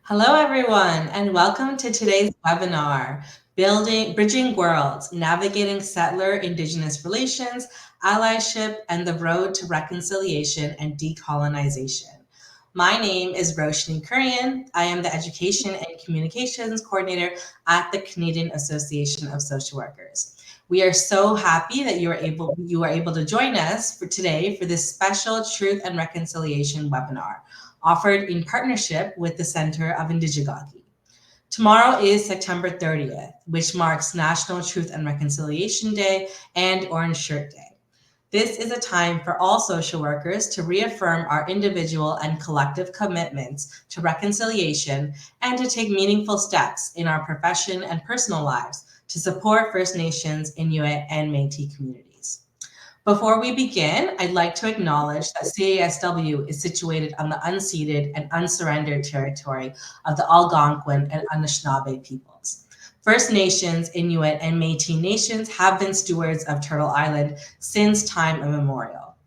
Hello, everyone, and welcome to today's webinar, Bridging Worlds, Navigating Settler-Indigenous Relations, Allyship, and the Road to Reconciliation and Decolonization. My name is Roshni Kurian. I am the Education and Communications Coordinator at the Canadian Association of Social Workers. We are so happy that you are able to join us for today for this special Truth and Reconciliation webinar, offered in partnership with the Centre of Indigegogy. Tomorrow is September 30th, which marks National Truth and Reconciliation Day and Orange Shirt Day. This is a time for all social workers to reaffirm our individual and collective commitments to reconciliation and to take meaningful steps in our profession and personal lives to support First Nations, Inuit, and Métis communities. Before we begin, I'd like to acknowledge that CASW is situated on the unceded and unsurrendered territory of the Algonquin and Anishinaabe peoples. First Nations, Inuit, and Métis nations have been stewards of Turtle Island since time immemorial.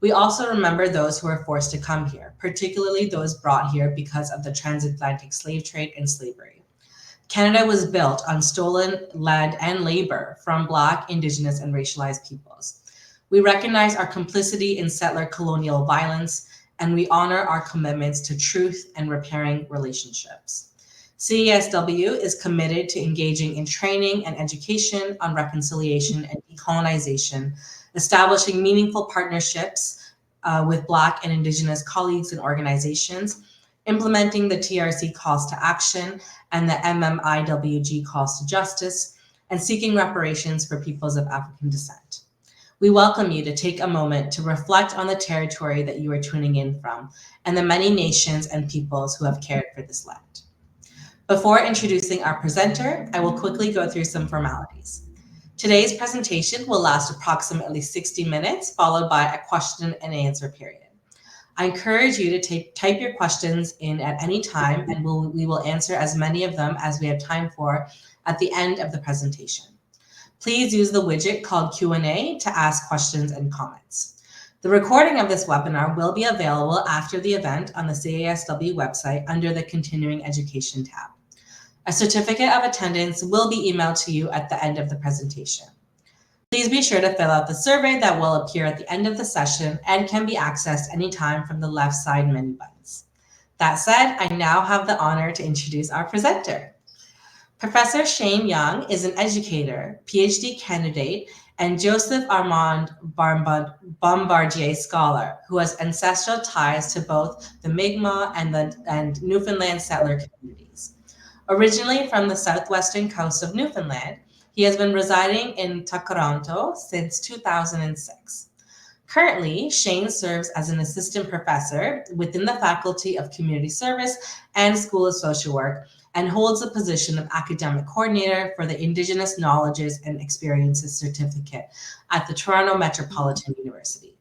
We also remember those who were forced to come here, particularly those brought here because of the transatlantic slave trade and slavery. Canada was built on stolen land and labor from Black, Indigenous, and racialized peoples. We recognize our complicity in settler colonial violence, and we honor our commitments to truth and repairing relationships. CASW is committed to engaging in training and education on reconciliation and decolonization, establishing meaningful partnerships with Black and Indigenous colleagues and organizations, implementing the TRC calls to action and the MMIWG calls to justice, and seeking reparations for peoples of African descent. We welcome you to take a moment to reflect on the territory that you are tuning in from and the many nations and peoples who have cared for this land. Before introducing our presenter, I will quickly go through some formalities. Today's presentation will last approximately 60 minutes, followed by a question and answer period. I encourage you to type your questions in at any time, and we will answer as many of them as we have time for at the end of the presentation. Please use the widget called Q&A to ask questions and comments. The recording of this webinar will be available after the event on the CASW website under the Continuing Education tab. A certificate of attendance will be emailed to you at the end of the presentation. Please be sure to fill out the survey that will appear at the end of the session and can be accessed anytime from the left side menu buttons. That said, I now have the honor to introduce our presenter. Professor Shane Young is an educator, PhD candidate, and Joseph Armand Bombardier Scholar, who has ancestral ties to both the Mi'kmaq and Newfoundland settler communities. Originally from the southwestern coast of Newfoundland, he has been residing in Toronto since 2006. Currently, Shane serves as an assistant professor within the Faculty of Community Service and School of Social Work, and holds the position of academic coordinator for the Indigenous Knowledges and Experiences Certificate at the Toronto Metropolitan University.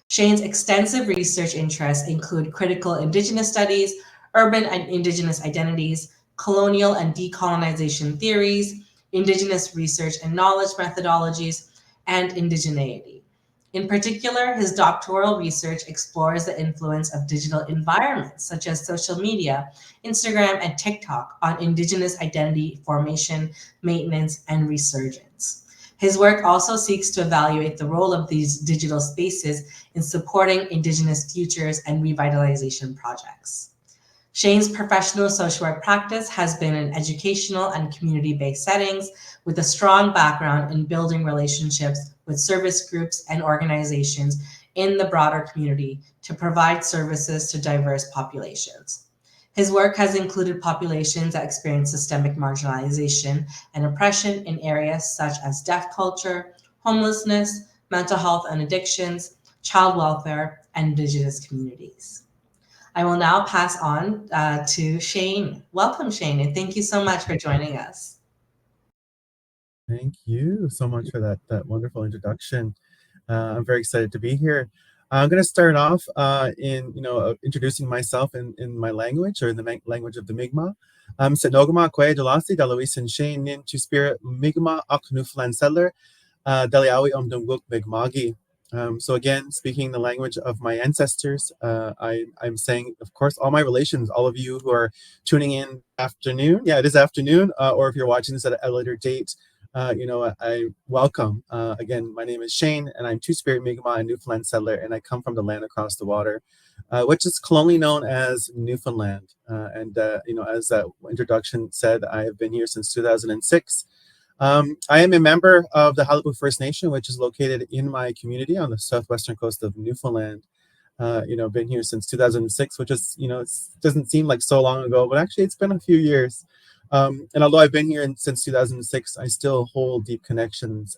Shane's extensive research interests include critical Indigenous studies, urban and Indigenous identities, colonial and decolonization theories, Indigenous research and knowledge methodologies, and indigeneity. In particular, his doctoral research explores the influence of digital environments such as social media, Instagram, and TikTok on Indigenous identity formation, maintenance, and resurgence. His work also seeks to evaluate the role of these digital spaces in supporting Indigenous futures and revitalization projects. Shane's professional social work practice has been in educational and community-based settings with a strong background in building relationships with service groups and organizations in the broader community to provide services to diverse populations. His work has included populations that experience systemic marginalization and oppression in areas such as deaf culture, homelessness, mental health and addictions, child welfare, and Indigenous communities. I will now pass on to Shane. Welcome, Shane, and thank you so much for joining us. Thank you so much for that wonderful introduction. I'm very excited to be here. I'm going to start off in introducing myself in my language, or in the language of the Mi'kmaq. Senogama Kwe Jalasi Dalawisan Shane Nin to Spirit Mi'kmaq Ak Newfoundland Settler Daliawi Dumguk Mi'kmaqi. So again, speaking the language of my ancestors, I'm saying, of course, all my relations, all of you who are tuning in afternoon, yeah, it is afternoon, or if you're watching this at a later date, I welcome. Again, my name is Shane, and I'm Two-Spirit Mi'kmaq and Newfoundland settler, and I come from the land across the water, which is colonially known as Newfoundland. As that introduction said, I have been here since 2006. I am a member of the Halibut First Nation, which is located in my community on the southwestern coast of Newfoundland. Been here since 2006, which is, it doesn't seem like so long ago, but actually it's been a few years. And although I've been here since 2006, I still hold deep connections,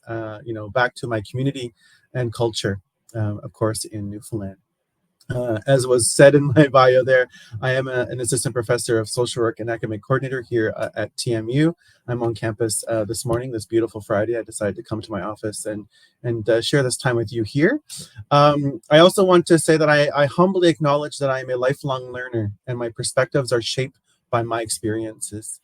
back to my community and culture, of course, in Newfoundland. As was said in my bio there, I am an assistant professor of social work and academic coordinator here at TMU. I'm on campus this morning, this beautiful Friday. I decided to come to my office and share this time with you here. I also want to say that I humbly acknowledge that I am a lifelong learner and my perspectives are shaped by my experiences.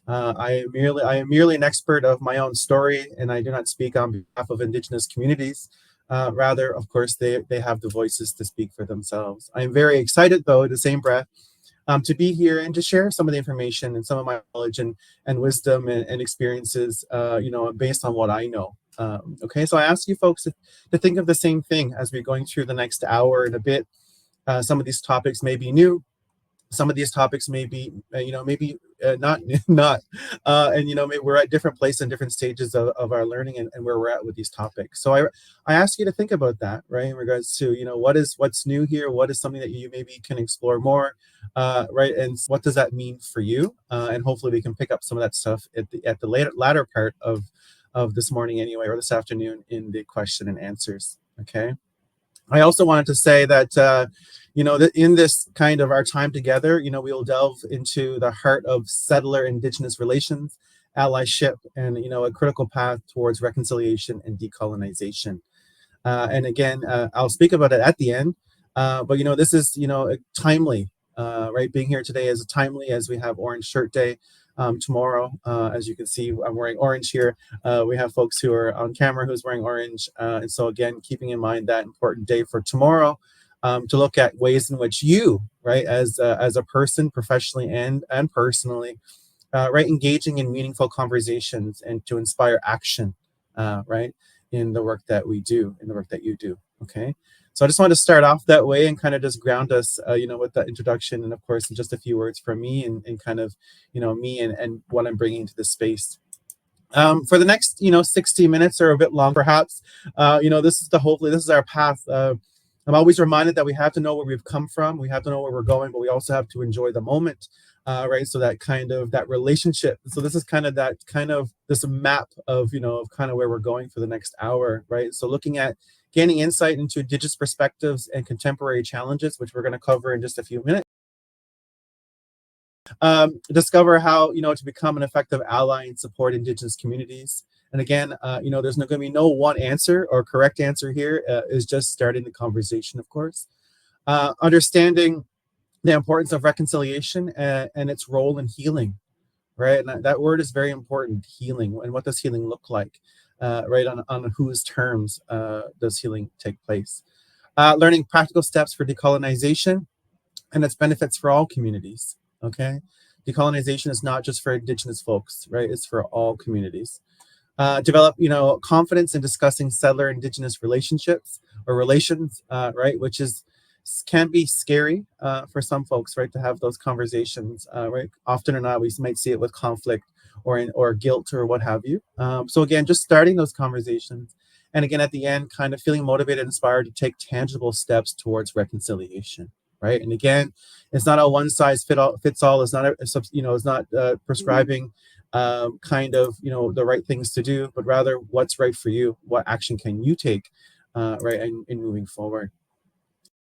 I am merely an expert of my own story, and I do not speak on behalf of Indigenous communities. Rather, of course, they have the voices to speak for themselves. I am very excited, though, in the same breath, to be here and to share some of the information and some of my knowledge and wisdom and experiences, based on what I know. Okay, so I ask you folks to think of the same thing as we're going through the next hour and a bit. Some of these topics may be new. Some of these topics may be, maybe not, not, and maybe we're at different places and different stages of our learning and where we're at with these topics. So I ask you to think about that, right, in regards to, what's new here, what is something that you maybe can explore more, right, and what does that mean for you, and hopefully we can pick up some of that stuff at the latter part of this morning anyway, or this afternoon in the question and answers. Okay. I also wanted to say that, that in this kind of our time together, we will delve into the heart of settler-indigenous relations, allyship, and, a critical path towards reconciliation and decolonization. And again, I'll speak about it at the end. But this is timely, right? Being here today is timely as we have Orange Shirt Day tomorrow. As you can see, I'm wearing orange here. We have folks who are on camera who's wearing orange, and so again, keeping in mind that important day for tomorrow. To look at ways in which you, right, as a person, professionally and personally, right, engaging in meaningful conversations and to inspire action, right, in the work that we do, in the work that you do. Okay, so I just wanted to start off that way and kind of just ground us, with that introduction, and of course, in just a few words from me and kind of, me and what I'm bringing to this space. For the next 60 minutes or a bit long perhaps, hopefully this is our path. I'm always reminded that we have to know where we've come from, we have to know where we're going, but we also have to enjoy the moment, right? So that kind of that relationship, so this is kind of this map of of kind of where we're going for the next hour, right? So looking at gaining insight into Indigenous perspectives and contemporary challenges, which we're going to cover in just a few minutes. Discover how to become an effective ally and support Indigenous communities. And again, there's not going to be no one answer or correct answer here. Is just starting the conversation, of course. Understanding the importance of reconciliation and its role in healing, right? And that word is very important, healing. And what does healing look like, right? On whose terms does healing take place? Learning practical steps for decolonization and its benefits for all communities. Okay, decolonization is not just for Indigenous folks, right? It's for all communities. Develop, confidence in discussing settler-Indigenous relationships or relations, right? Which can be scary for some folks, right? To have those conversations, right? Often or not, we might see it with conflict or guilt or what have you. So again, just starting those conversations, and again at the end, kind of feeling motivated, inspired to take tangible steps towards reconciliation. Right, and again, it's not a one size fits all. It's not it's not prescribing kind of the right things to do, but rather what's right for you. What action can you take, right, in moving forward.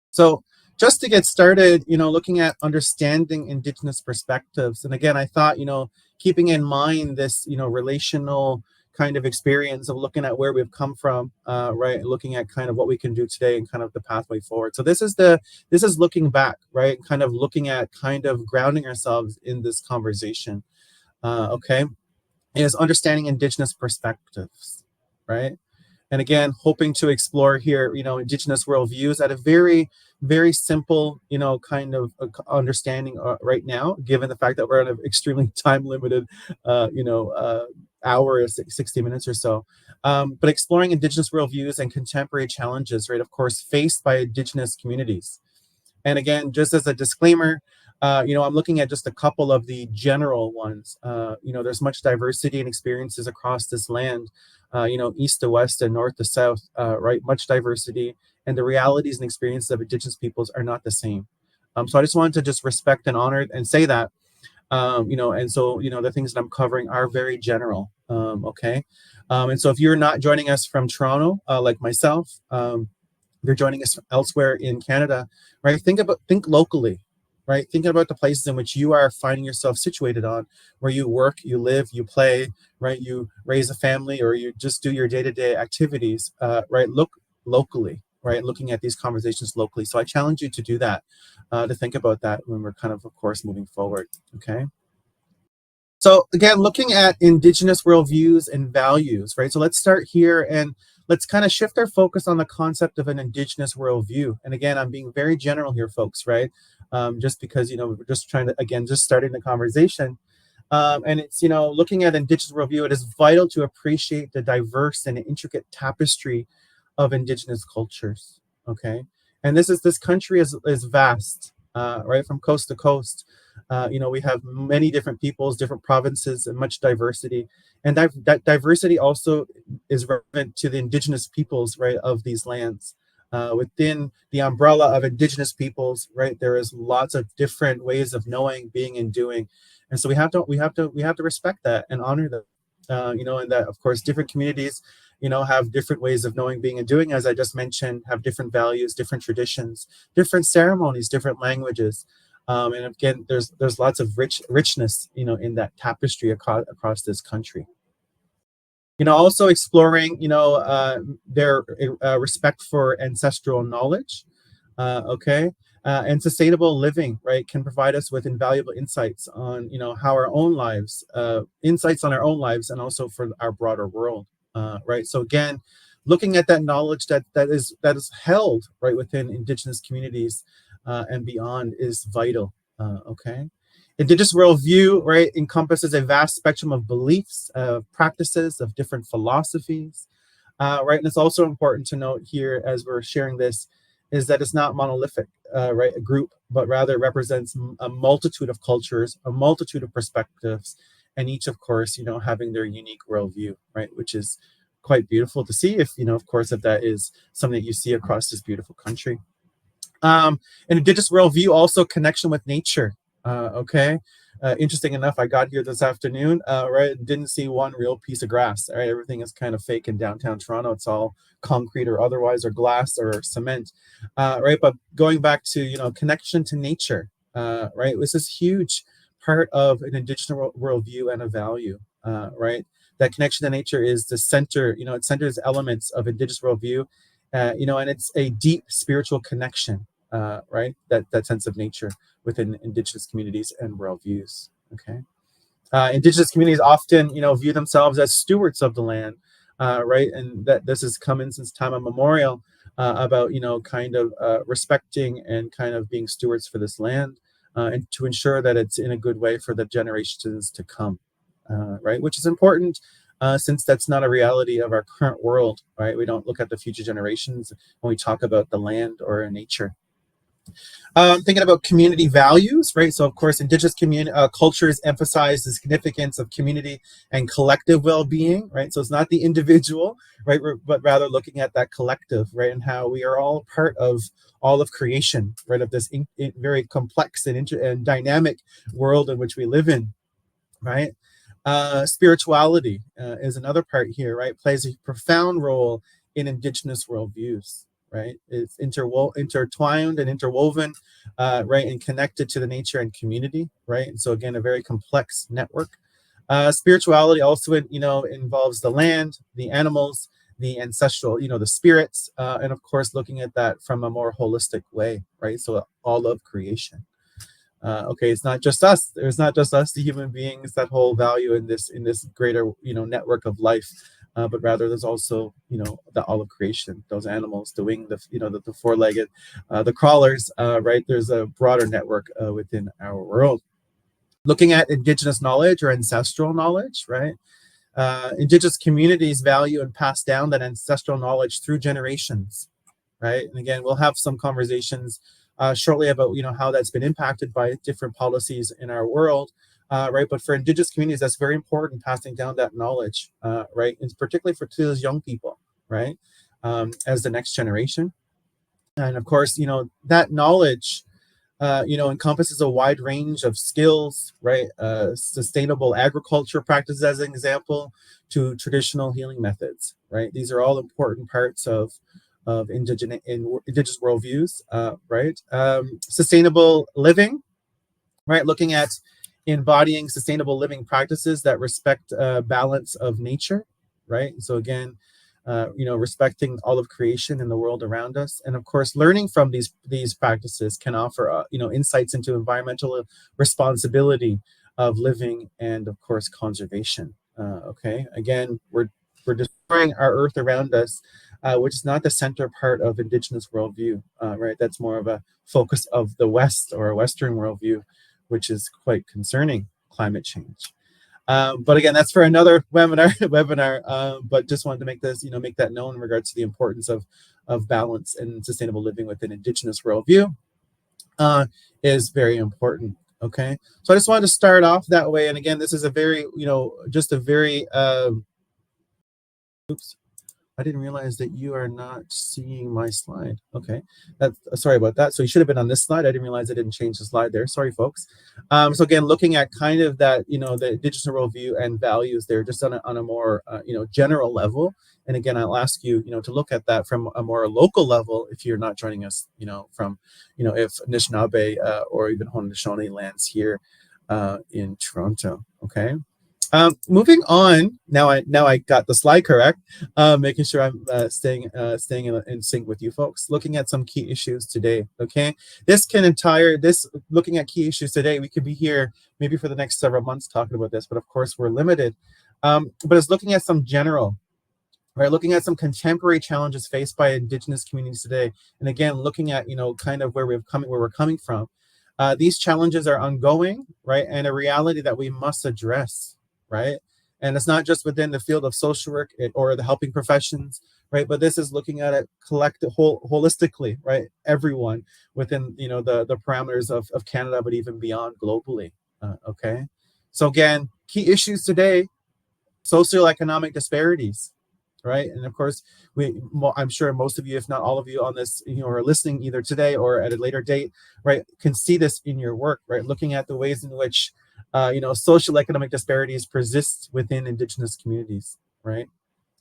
So just to get started, looking at understanding Indigenous perspectives, and again, I thought keeping in mind this relational kind of experience of looking at where we've come from, right, looking at kind of what we can do today and kind of the pathway forward. So this is looking back, right, kind of looking at kind of grounding ourselves in this conversation. Okay, is understanding Indigenous perspectives, right, And again, hoping to explore here, Indigenous worldviews at a very, very simple, kind of understanding right now, given the fact that we're on an extremely time limited, hour, 60 minutes or so. But exploring Indigenous worldviews and contemporary challenges, right, of course, faced by Indigenous communities. And again, just as a disclaimer, I'm looking at just a couple of the general ones. There's much diversity and experiences across this land, east to west and north to south, right? Much diversity, and the realities and experiences of Indigenous peoples are not the same. So I just wanted to just respect and honor and say that, and so, the things that I'm covering are very general, okay? And so if you're not joining us from Toronto, like myself, you're joining us elsewhere in Canada, right? Think locally, right? Think about the places in which you are finding yourself situated on, where you work, you live, you play, right? You raise a family, or you just do your day-to-day activities, right? Look locally, right? Looking at these conversations locally. So I challenge you to do that, to think about that when we're kind of course, moving forward, okay? So again, looking at Indigenous worldviews and values, right? So let's start here and let's kind of shift our focus on the concept of an Indigenous worldview. And again, I'm being very general here, folks, right? Just because, we're just trying to, again, just starting the conversation. And it's, looking at Indigenous worldview, it is vital to appreciate the diverse and intricate tapestry of Indigenous cultures, okay? And this country is vast, right, from coast to coast. We have many different peoples, different provinces, and much diversity. And that diversity also is relevant to the Indigenous peoples, right, of these lands. Within the umbrella of Indigenous peoples, right, there is lots of different ways of knowing, being, and doing, and so we have to respect that and honor them. And that, of course, different communities, have different ways of knowing, being, and doing, as I just mentioned, have different values, different traditions, different ceremonies, different languages. And again, there's lots of richness, in that tapestry across this country. Also exploring, their respect for ancestral knowledge, okay, and sustainable living, right, can provide us with invaluable insights on, how our own lives, insights on our own lives, and also for our broader world, right. So again, looking at that knowledge that is held right within Indigenous communities, and beyond is vital, okay. Indigenous worldview, right, encompasses a vast spectrum of beliefs, of practices, of different philosophies, right. And it's also important to note here, as we're sharing this, is that it's not monolithic, right, a group, but rather represents a multitude of cultures, a multitude of perspectives, and each, of course, having their unique worldview, right, which is quite beautiful to see, if, of course, if that is something that you see across this beautiful country. An Indigenous worldview, also connection with nature. Okay. Interesting enough, I got here this afternoon, right, didn't see one real piece of grass. Right, everything is kind of fake in downtown Toronto. It's all concrete or otherwise, or glass or cement, right. But going back to, connection to nature, right, this is huge part of an Indigenous worldview and a value, right. That connection to nature is the center. It centers elements of Indigenous worldview, and it's a deep spiritual connection, right? That sense of nature within Indigenous communities and worldviews. Okay, Indigenous communities often, view themselves as stewards of the land, right? And that this has come in since time immemorial, about, kind of respecting and kind of being stewards for this land, and to ensure that it's in a good way for the generations to come, right? Which is important. Since that's not a reality of our current world, right? We don't look at the future generations when we talk about the land or nature. Thinking about community values, right? So, of course, Indigenous cultures emphasize the significance of community and collective well-being, right? So it's not the individual, right, but rather looking at that collective, right, and how we are all part of all of creation, right, of this very complex and dynamic world in which we live in, right? Spirituality is another part here, right? Plays a profound role in Indigenous worldviews, right? It's intertwined and interwoven, right, and connected to the nature and community, right? And so again, a very complex network. Spirituality also, involves the land, the animals, the ancestral, the spirits, and of course, looking at that from a more holistic way, right? So all of creation. Okay, it's not just us. There's not just us, the human beings, that whole value in this greater, network of life, but rather there's also, the all of creation, those animals, the winged, the four-legged, the crawlers, right? There's a broader network within our world. Looking at Indigenous knowledge or ancestral knowledge, right? Indigenous communities value and pass down that ancestral knowledge through generations, right? And again, we'll have some conversations shortly about how that's been impacted by different policies in our world, right? But for Indigenous communities, that's very important, passing down that knowledge, right? And particularly for those young people, right? As the next generation, and of course, that knowledge encompasses a wide range of skills, right? Sustainable agriculture practices, as an example, to traditional healing methods, right? These are all important parts of indigenous worldviews, right? Sustainable living, right? Looking at embodying sustainable living practices that respect balance of nature, right? So again, respecting all of creation and the world around us, and of course, learning from these practices can offer insights into environmental responsibility of living and of course conservation. Okay, again, we're destroying our earth around us, which is not the center part of Indigenous worldview, right? That's more of a focus of the West or a Western worldview, which is quite concerning, climate change. But again, that's for another webinar. But just wanted to make this, make that known in regards to the importance of balance and sustainable living within Indigenous worldview is very important. Okay, so I just wanted to start off that way. And again, this is a very, just a very, oops. I didn't realize that you are not seeing my slide. Okay, sorry about that. So you should have been on this slide. I didn't realize I didn't change the slide there. Sorry, folks. So again, looking at kind of that, the Indigenous worldview and values there, just on a more, general level. And again, I'll ask you, to look at that from a more local level if you're not joining us, from, if Anishinaabe or even Haudenosaunee lands here in Toronto. Okay. Moving on, now I got the slide correct, making sure I'm staying in sync with you folks. Looking at some key issues today, okay? Looking at key issues today, we could be here maybe for the next several months talking about this, but of course we're limited. But it's looking at some general, right? Looking at some contemporary challenges faced by Indigenous communities today, and again, looking at kind of where we're coming from. These challenges are ongoing, right, and a reality that we must address, right? And it's not just within the field of social work or the helping professions, right? But this is looking at it holistically, right? Everyone within the parameters of Canada, but even beyond globally. Okay, so again, key issues today: socioeconomic disparities, right? And of course, I'm sure most of you, if not all of you on this, are listening either today or at a later date, right, can see this in your work, right? Looking at the ways in which, social economic disparities persist within Indigenous communities, right?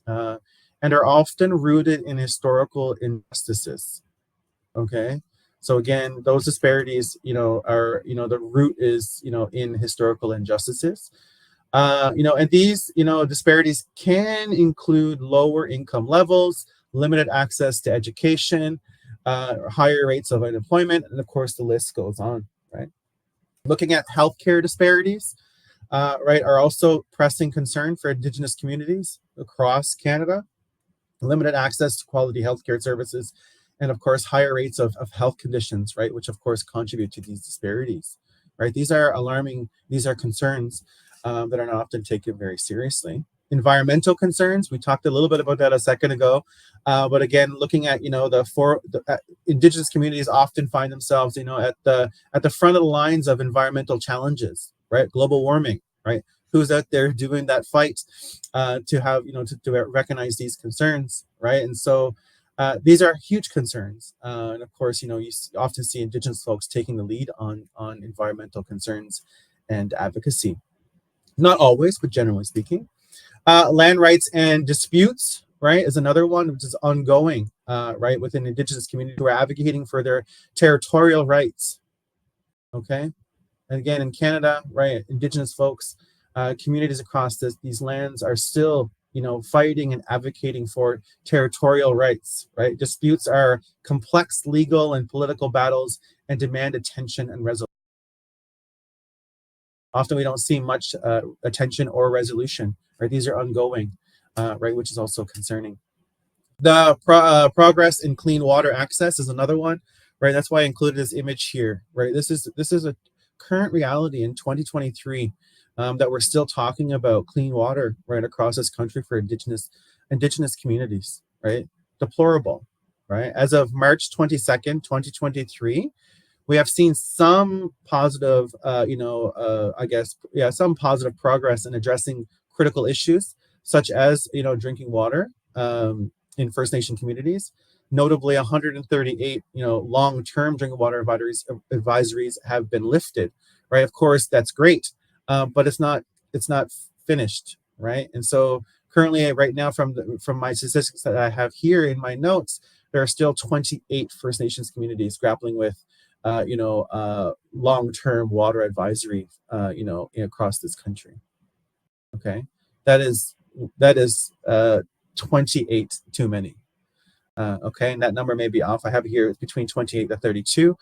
And are often rooted in historical injustices, okay? So again, those disparities, are, the root is, in historical injustices. And these, disparities can include lower income levels, limited access to education, higher rates of unemployment, and of course the list goes on, right? Looking at healthcare disparities, right, are also pressing concern for Indigenous communities across Canada. Limited access to quality healthcare services, and of course higher rates of health conditions, right, which of course contribute to these disparities, right? These are alarming, these are concerns that are not often taken very seriously. Environmental concerns, we talked a little bit about that a second ago, but again, looking at Indigenous communities often find themselves at the front of the lines of environmental challenges, right? Global warming, right? Who's out there doing that fight to have to recognize these concerns, right? And so these are huge concerns, and of course you often see Indigenous folks taking the lead on environmental concerns and advocacy. Not always, but generally speaking. Land rights and disputes, right, is another one which is ongoing, right, within Indigenous communities who are advocating for their territorial rights. Okay, and again, in Canada, right, Indigenous folks, communities across these lands are still, fighting and advocating for territorial rights, right? Disputes are complex legal and political battles and demand attention and resolution. Often we don't see much attention or resolution, right? These are ongoing. right, which is also concerning. The progress in clean water access is another one, right? That's why I included this image here, right? This is a current reality in 2023, that we're still talking about clean water right across this country for indigenous communities, right? Deplorable, right? As of March 22nd, 2023, we have seen some positive, I guess, yeah, some positive progress in addressing critical issues such as, drinking water, in First Nation communities. Notably, 138, long-term drinking water advisories have been lifted. Right, of course, that's great, but it's not finished, right? And so currently, right now, from my statistics that I have here in my notes, there are still 28 First Nations communities grappling with long-term water advisory, across this country. Okay, that is 28 too many. Okay, and that number may be off. I have it here, it's between 28 to 32.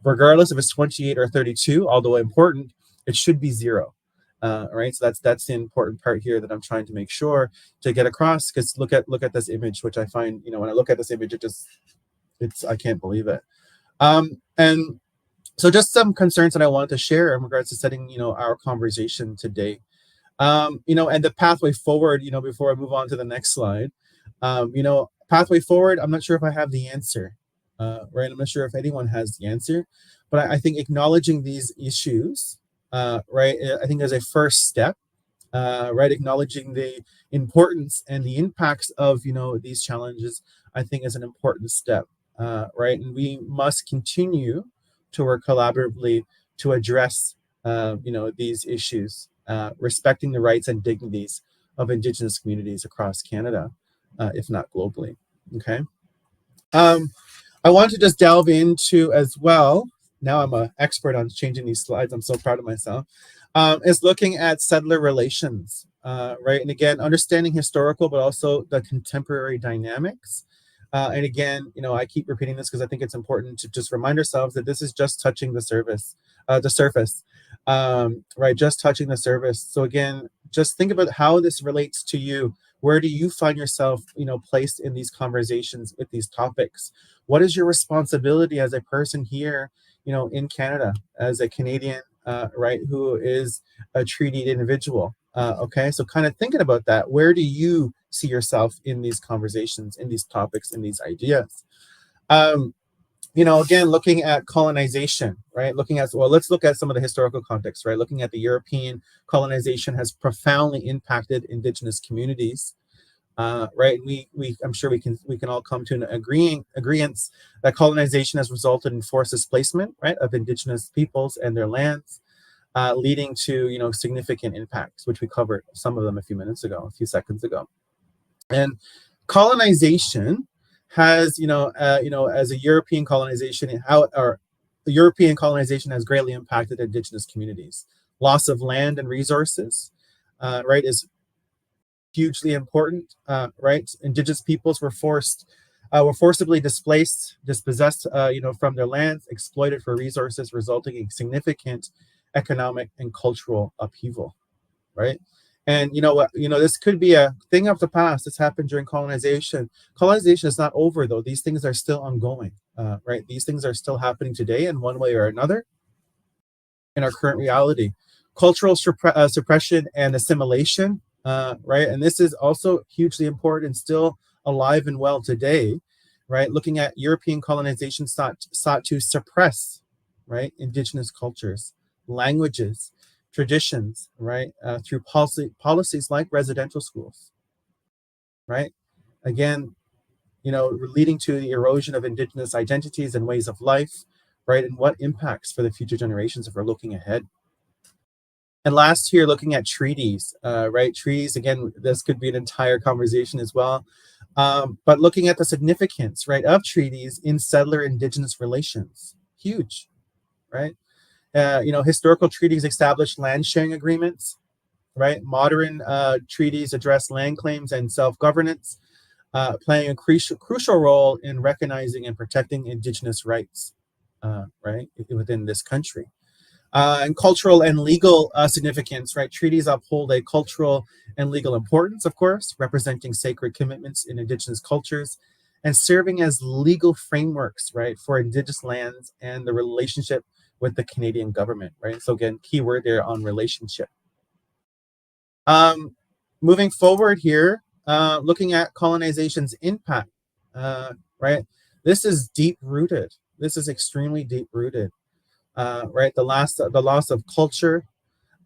Regardless if it's 28 or 32, although important, it should be zero. Right, so that's the important part here that I'm trying to make sure to get across. Because look at this image, which I find, when I look at this image, I can't believe it. And so just some concerns that I wanted to share in regards to setting, our conversation today. And the pathway forward, before I move on to the next slide, pathway forward, I'm not sure if I have the answer, right? I'm not sure if anyone has the answer, but I think acknowledging these issues, right, I think is a first step, right? Acknowledging the importance and the impacts of, these challenges, I think is an important step, right? And we must continue to work collaboratively to address, these issues, respecting the rights and dignities of Indigenous communities across Canada, if not globally. Okay. I want to just delve into as well. Now I'm an expert on changing these slides. I'm so proud of myself. Is looking at settler relations, right? And again, understanding historical, but also the contemporary dynamics. And again, I keep repeating this because I think it's important to just remind ourselves that this is just touching the surface, right? Just touching the surface. So again, just think about how this relates to you. Where do you find yourself, placed in these conversations with these topics? What is your responsibility as a person here, in Canada, as a Canadian, right, who is a treated individual? Okay, so kind of thinking about that, where do you see yourself in these conversations, in these topics, in these ideas? Again, looking at colonization, right? Let's look at some of the historical context, right? Looking at the European colonization has profoundly impacted Indigenous communities, right? I'm sure we can all come to an agreement that colonization has resulted in forced displacement, right, of Indigenous peoples and their lands, leading to significant impacts, which we covered some of them a few seconds ago. And colonization has, as a European colonization, the European colonization has greatly impacted Indigenous communities. Loss of land and resources, right, is hugely important, right? Indigenous peoples were forcibly dispossessed, from their lands, exploited for resources, resulting in significant economic and cultural upheaval, right? And this could be a thing of the past. This happened during colonization. Colonization is not over, though. These things are still ongoing, right? These things are still happening today in one way or another in our current reality. Cultural suppression and assimilation, right? And this is also hugely important and still alive and well today, right? Looking at European colonization sought to suppress, right, Indigenous cultures, languages, traditions, right, through policies like residential schools, right? Again, leading to the erosion of Indigenous identities and ways of life, right? And what impacts for the future generations if we're looking ahead. And last here, looking at treaties, right? Treaties, again, this could be an entire conversation as well. But looking at the significance, right, of treaties in settler-indigenous relations, huge, right? Historical treaties establish land sharing agreements, right? Modern treaties address land claims and self-governance, playing a crucial role in recognizing and protecting Indigenous rights, right, within this country. And cultural and legal significance, right? Treaties uphold a cultural and legal importance, of course, representing sacred commitments in Indigenous cultures and serving as legal frameworks, right, for Indigenous lands and the relationship with the Canadian government, right? So again, keyword there on relationship. Um, Moving forward here, looking at colonization's impact, right? This is deep rooted. This is extremely deep rooted, right? The loss of culture,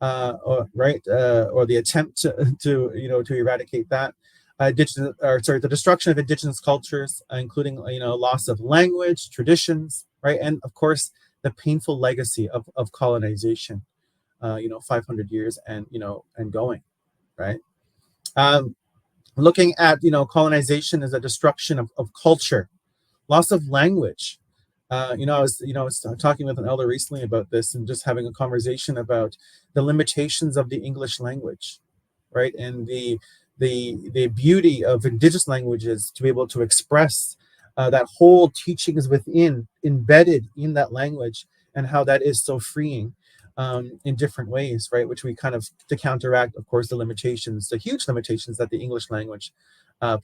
or the attempt to eradicate that. The destruction of indigenous cultures, including loss of language, traditions, right, and of course the painful legacy of colonization, 500 years and going, right. Um, Looking at colonization as a destruction of culture, loss of language. I was talking with an elder recently about this and just having a conversation about the limitations of the English language, right? And the beauty of indigenous languages to be able to express that whole teachings within embedded in that language, and how that is so freeing in different ways, right? Which we kind of to counteract, of course, the huge limitations that the English language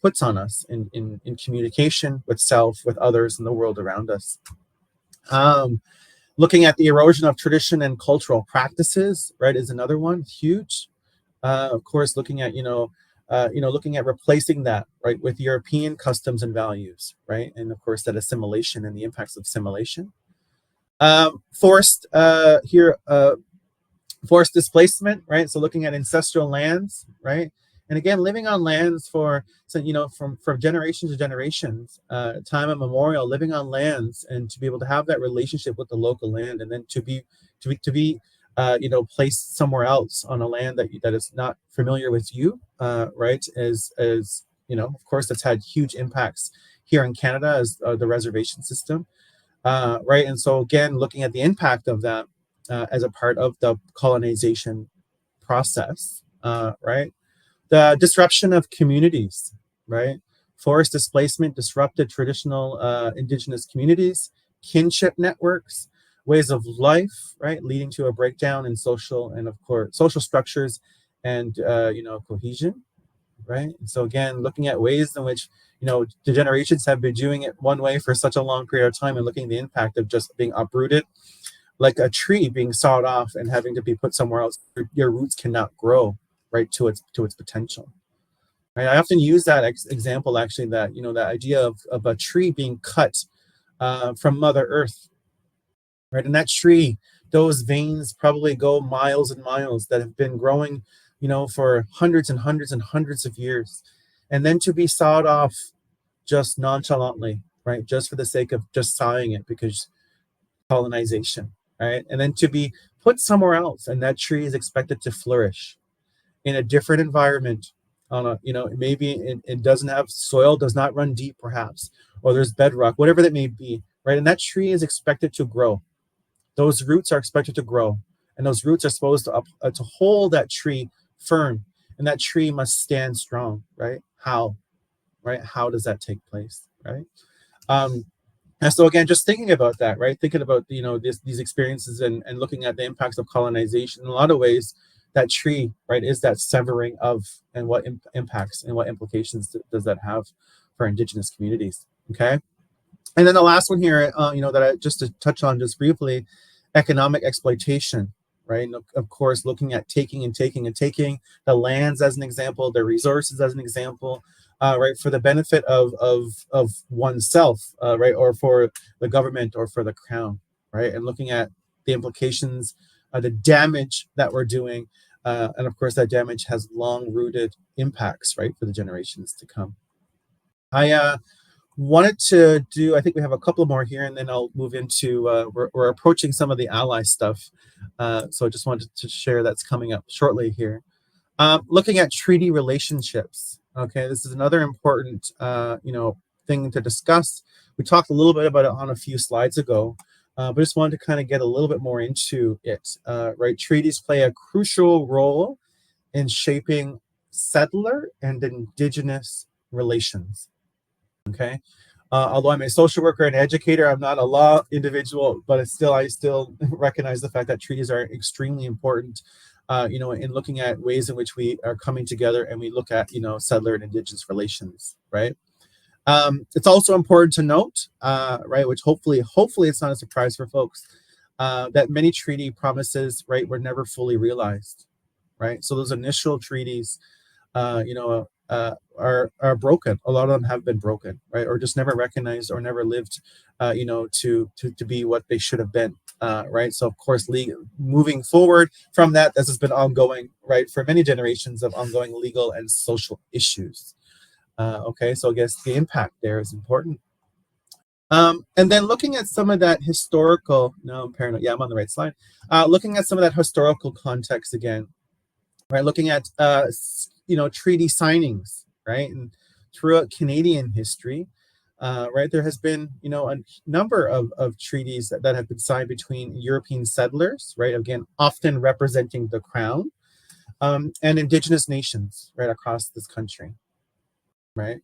puts on us in communication with self, with others, and the world around us. Um, Looking at the erosion of tradition and cultural practices, right, is another one, huge. Of course, looking at replacing that, right, with European customs and values, right, and of course that assimilation and the impacts of assimilation. Forced here Forced displacement, right? So looking at ancestral lands, right? And again, living on lands from generation to generations, time immemorial, living on lands, and to be able to have that relationship with the local land, and then to be placed somewhere else on a land that is not familiar with you, right? As of course, that's had huge impacts here in Canada as the reservation system, right? And so again, looking at the impact of that as a part of the colonization process, right? The disruption of communities, right? Forest displacement disrupted traditional indigenous communities, kinship networks, ways of life, right? Leading to a breakdown in social and of course social structures and cohesion, right? And so again, looking at ways in which the generations have been doing it one way for such a long period of time, and looking at the impact of just being uprooted like a tree being sawed off and having to be put somewhere else. Your roots cannot grow right to its potential. Right? I often use that example, actually, that that idea of a tree being cut from Mother Earth, right? And that tree, those veins probably go miles and miles that have been growing, for hundreds and hundreds and hundreds of years, and then to be sawed off just nonchalantly, right? Just for the sake of just sawing it because colonization, right? And then to be put somewhere else, and that tree is expected to flourish in a different environment. On a, maybe it doesn't have soil, does not run deep, perhaps, or there's bedrock, whatever that may be, right? And that tree is expected to grow. Those roots are expected to grow, and those roots are supposed to hold that tree firm, and that tree must stand strong, right? How, right? How does that take place, right? Um, and so again, just thinking about that, right? Thinking about these experiences and looking at the impacts of colonization in a lot of ways, that tree, right, is that severing of, and what impacts and what implications does that have for Indigenous communities? Okay, and then the last one here, that I just to touch on just briefly, economic exploitation, right? And of course, looking at taking and taking and taking the lands as an example, the resources as an example, right, for the benefit of oneself, right, or for the government or for the crown, right, and looking at the implications, the damage that we're doing, and of course, that damage has long-rooted impacts, right, for the generations to come. I wanted to do, I think we have a couple more here, and then I'll move into, we're approaching some of the ally stuff. So I just wanted to share that's coming up shortly here. Looking at treaty relationships. Okay, this is another important, thing to discuss. We talked a little bit about it on a few slides ago, but just wanted to kind of get a little bit more into it. Right, treaties play a crucial role in shaping settler and indigenous relations. Okay, Although I'm a social worker and educator, I'm not a law individual, but I still recognize the fact that treaties are extremely important, in looking at ways in which we are coming together and we look at, settler and indigenous relations, right? It's also important to note, right, which hopefully it's not a surprise for folks, that many treaty promises, right, were never fully realized, right? So those initial treaties, are broken. A lot of them have been broken, right, or just never recognized or never lived, to be what they should have been, right. So of course, moving forward from that, this has been ongoing, right, for many generations of ongoing legal and social issues. Okay, so I guess the impact there is important. And then looking at some of that historical, no, I'm paranoid. Yeah, I'm on the right slide. Looking at some of that historical context again, right? Looking at treaty signings, right? And throughout Canadian history, right, there has been a number of treaties that have been signed between European settlers, right? Again, often representing the crown, and Indigenous nations, right, across this country, right?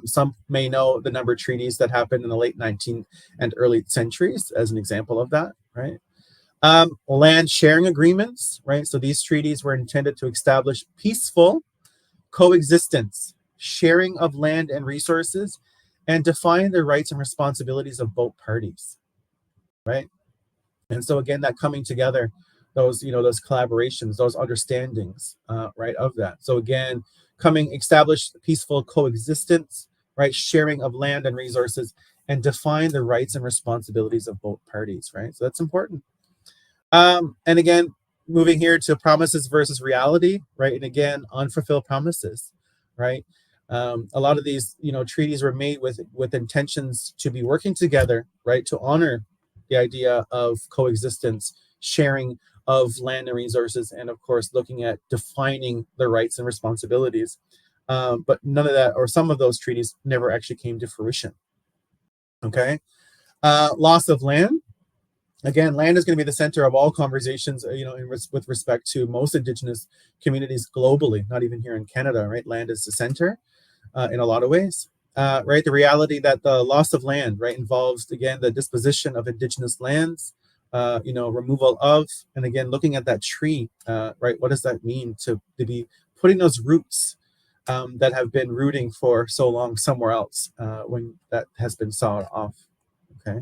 Some may know the number of treaties that happened in the late 19th and early centuries as an example of that, right? Land sharing agreements, right? So these treaties were intended to establish peaceful coexistence, sharing of land and resources, and define the rights and responsibilities of both parties, right? And so again, that coming together, those collaborations, those understandings, right, of that. So again, establish peaceful coexistence, right, sharing of land and resources, and define the rights and responsibilities of both parties, right? So that's important. And again, moving here to promises versus reality, right? And again, unfulfilled promises, right? A lot of these, treaties were made with intentions to be working together, right, to honor the idea of coexistence, sharing of land and resources, and of course, looking at defining the rights and responsibilities. But none of that, or some of those treaties, never actually came to fruition. Okay, loss of land. Again, land is going to be the center of all conversations, with respect to most Indigenous communities globally, not even here in Canada, right? Land is the center in a lot of ways, right? The reality that the loss of land, right, involves, again, the disposition of Indigenous lands, removal of, and again, looking at that tree, right? What does that mean to be putting those roots that have been rooting for so long somewhere else when that has been sawed off, okay?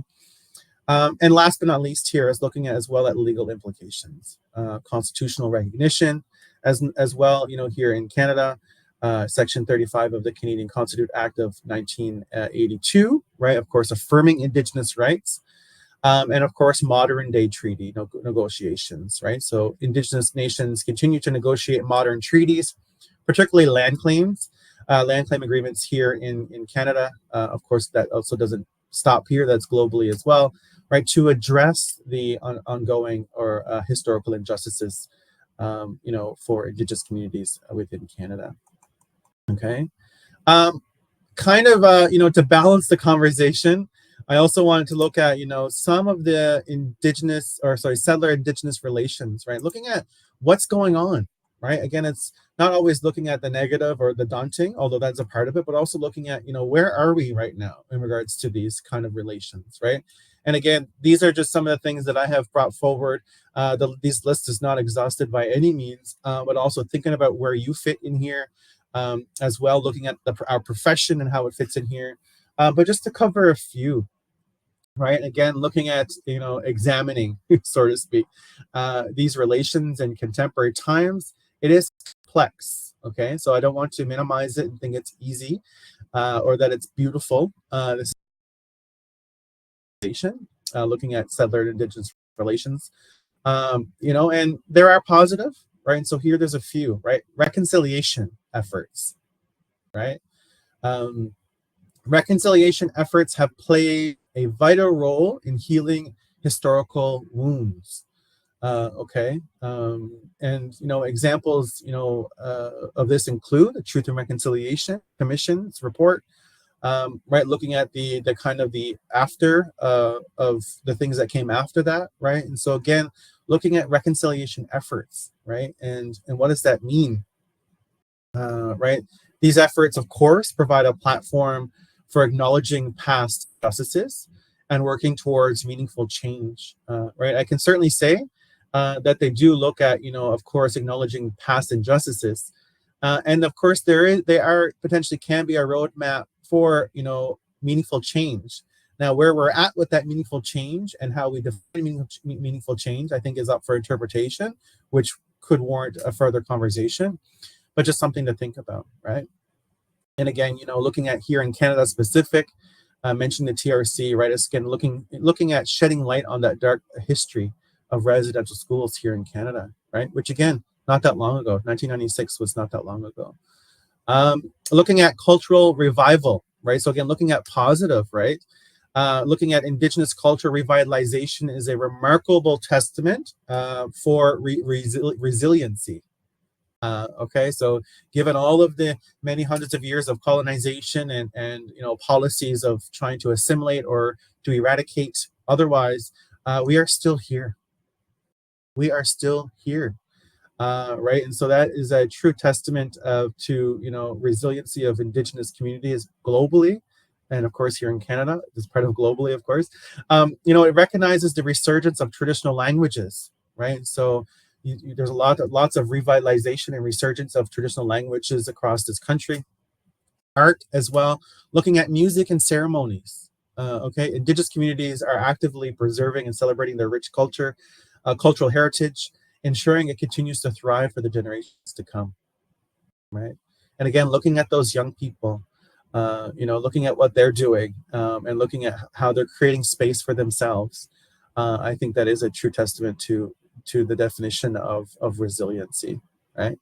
And last but not least here is looking at as well at legal implications, constitutional recognition, as well, here in Canada, Section 35 of the Canadian Constitute Act of 1982, right? Of course, affirming Indigenous rights, and of course, modern day treaty negotiations, right? So Indigenous nations continue to negotiate modern treaties, particularly land claim agreements here in Canada. Of course, that also doesn't stop here, that's globally as well, right, to address the ongoing or historical injustices, for Indigenous communities within Canada. Okay, kind of, to balance the conversation, I also wanted to look at, some of the settler Indigenous relations, right, looking at what's going on, right? Again, it's not always looking at the negative or the daunting, although that's a part of it, but also looking at, where are we right now in regards to these kind of relations, right? And again, these are just some of the things that I have brought forward. These lists is not exhausted by any means, but also thinking about where you fit in here, as well, looking at our profession and how it fits in here. But just to cover a few, right? Again, looking at, examining, so to speak, these relations in contemporary times, it is complex. Okay, so I don't want to minimize it and think it's easy, or that it's beautiful. This looking at settler and Indigenous relations, and there are positive, right? And so here there's a few, right? Reconciliation efforts, right? Reconciliation efforts have played a vital role in healing historical wounds. Okay, and examples, of this include the Truth and Reconciliation Commission's report, right, looking at the kind of the after of the things that came after that, right? And so again, looking at reconciliation efforts, right, and what does that mean, right? These efforts, of course, provide a platform for acknowledging past injustices and working towards meaningful change, right? I can certainly say that they do look at, of course, acknowledging past injustices. And of course, they are potentially can be a roadmap for, meaningful change. Now, where we're at with that meaningful change and how we define meaningful change, I think is up for interpretation, which could warrant a further conversation, but just something to think about, right? And again, looking at here in Canada specific, mentioning the TRC, right? It's again looking at shedding light on that dark history of residential schools here in Canada, right? Which again, not that long ago, 1996 was not that long ago. Looking at cultural revival, right? So again, looking at positive, right? Looking at Indigenous culture revitalization is a remarkable testament for resiliency. Okay, so given all of the many hundreds of years of colonization and policies of trying to assimilate or to eradicate otherwise, we are still here. We are still here, right? And so that is a true testament to resiliency of Indigenous communities globally, and of course here in Canada, as part of globally, of course. It recognizes the resurgence of traditional languages, right? So there's lots of revitalization and resurgence of traditional languages across this country. Art as well, looking at music and ceremonies. Okay, Indigenous communities are actively preserving and celebrating their rich cultural heritage, ensuring it continues to thrive for the generations to come, right? And again, looking at those young people, looking at what they're doing, and looking at how they're creating space for themselves, I think that is a true testament to the definition of resiliency, right?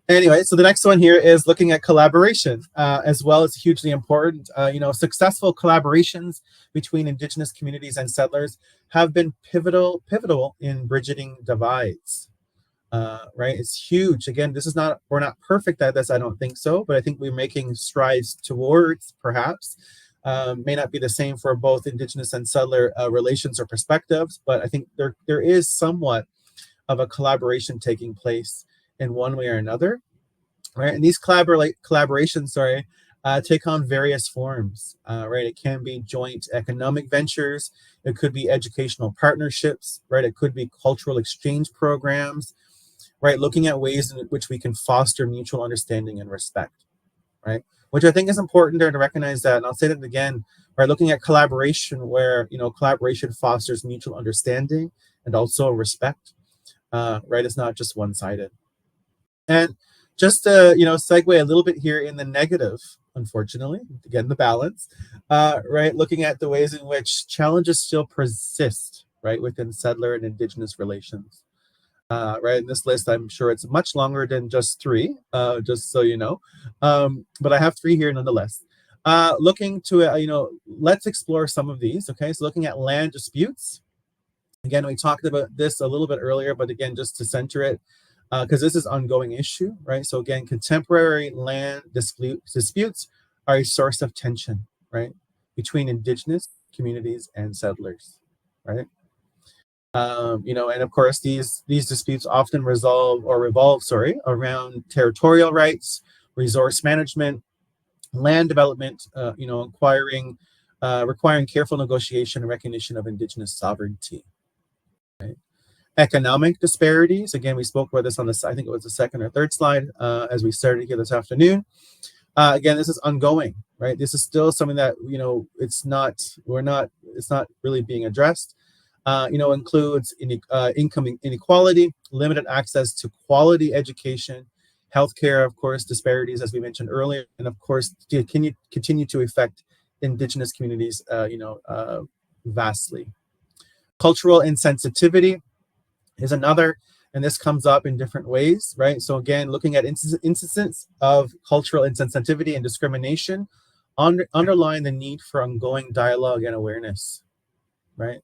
Anyway, so the next one here is looking at collaboration, as well as hugely important. Successful collaborations between Indigenous communities and settlers have been pivotal in bridging divides. Right, it's huge. Again, we're not perfect at this, I don't think so, but I think we're making strides towards, perhaps. May not be the same for both Indigenous and settler relations or perspectives, but I think there is somewhat of a collaboration taking place in one way or another, right? And these collaborations, take on various forms, right? It can be joint economic ventures, it could be educational partnerships, right? It could be cultural exchange programs, right? Looking at ways in which we can foster mutual understanding and respect, right? Which I think is important there to recognize that, and I'll say that again, right? Looking at collaboration where, collaboration fosters mutual understanding and also respect, right? It's not just one-sided. And just to, segue a little bit here in the negative, unfortunately, again, the balance, right? Looking at the ways in which challenges still persist, right, within settler and Indigenous relations. Right, in this list, I'm sure it's much longer than just three, just so you know. But I have three here nonetheless. Looking to, let's explore some of these, okay? So looking at land disputes. Again, we talked about this a little bit earlier, but again, just to center it, because this is an ongoing issue, right? So again, contemporary land disputes are a source of tension, right, between Indigenous communities and settlers, right? And of course, these disputes often revolve around territorial rights, resource management, land development, requiring careful negotiation and recognition of Indigenous sovereignty. Right? Economic disparities. Again, we spoke about this on I think it was the second or third slide as we started here this afternoon. Again, this is ongoing, right? This is still something that it's not really being addressed. Includes income inequality, limited access to quality education, healthcare, of course, disparities, as we mentioned earlier, and of course, continue to affect Indigenous communities, vastly. Cultural insensitivity is another, and this comes up in different ways, right? So again, looking at instances of cultural insensitivity and discrimination, underlying the need for ongoing dialogue and awareness, right?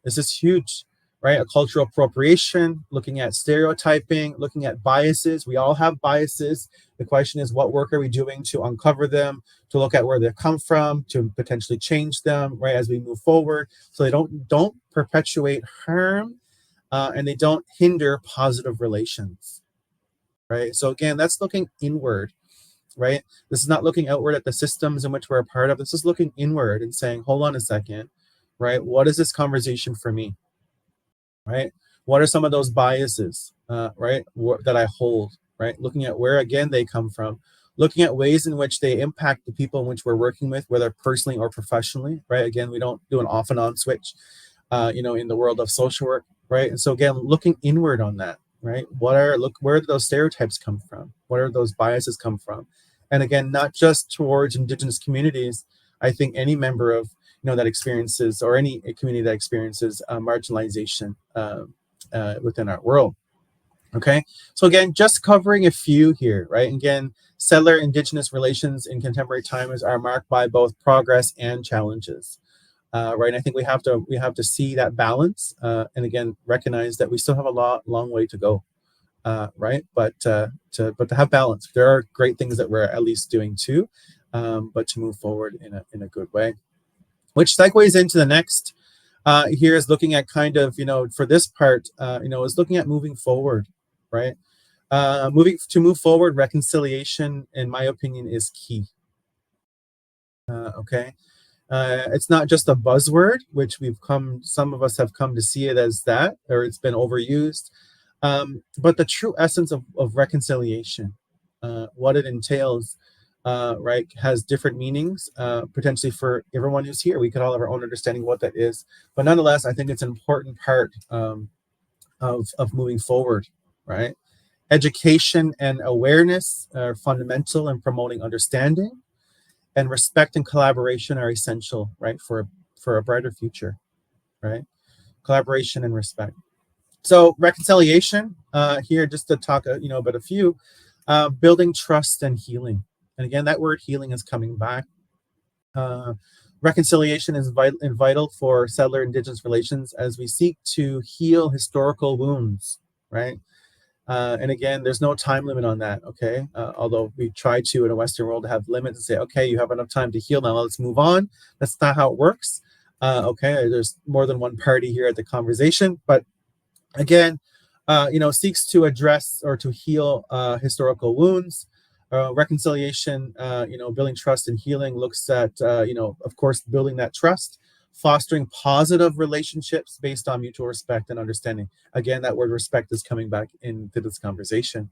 This is huge, right? A cultural appropriation, looking at stereotyping, looking at biases. We all have biases. The question is, what work are we doing to uncover them, to look at where they come from, to potentially change them, right, as we move forward, so they don't perpetuate harm, and they don't hinder positive relations, right? So again, that's looking inward. right? This is not looking outward at the systems in which we're a part of. This is looking inward and saying, hold on a second, right? What is this conversation for me, right? What are some of those biases, right, that I hold, right? Looking at where, again, they come from, looking at ways in which they impact the people in which we're working with, whether personally or professionally, right? Again, we don't do an off and on switch, in the world of social work, right? And so again, looking inward on that, right? Where do those stereotypes come from? Where do those biases come from? And again, not just towards Indigenous communities. I think any member of that experiences, or any community that experiences marginalization within our world. Okay, so again, just covering a few here, right? Again, settler-indigenous relations in contemporary times are marked by both progress and challenges. Right, and I think we have to see that balance, and again recognize that we still have a long way to go, right? But to have balance, there are great things that we're at least doing too, but to move forward in a good way, which segues into the next. Here is looking at kind of for this part, is looking at moving forward, right? Move forward, reconciliation, in my opinion, is key. Okay. It's not just a buzzword, which some of us have come to see it as that, or it's been overused, but the true essence of reconciliation, what it entails, right, has different meanings, potentially for everyone who's here. We could all have our own understanding of what that is, but nonetheless, I think it's an important part of moving forward, right? Education and awareness are fundamental in promoting understanding, and respect and collaboration are essential, right, for a brighter future, right? Collaboration and respect. So reconciliation, here, just to talk about a few, building trust and healing. And again, that word healing is coming back. Reconciliation is vital for settler-indigenous relations as we seek to heal historical wounds, right? And again, there's no time limit on that, okay? Although we try to, in a Western world, have limits and say, okay, you have enough time to heal, now let's move on. That's not how it works. Okay, there's more than one party here at the conversation, but again, seeks to address or to heal historical wounds. Reconciliation, building trust and healing looks at, of course, building that trust, fostering positive relationships based on mutual respect and understanding. Again, that word respect is coming back into this conversation.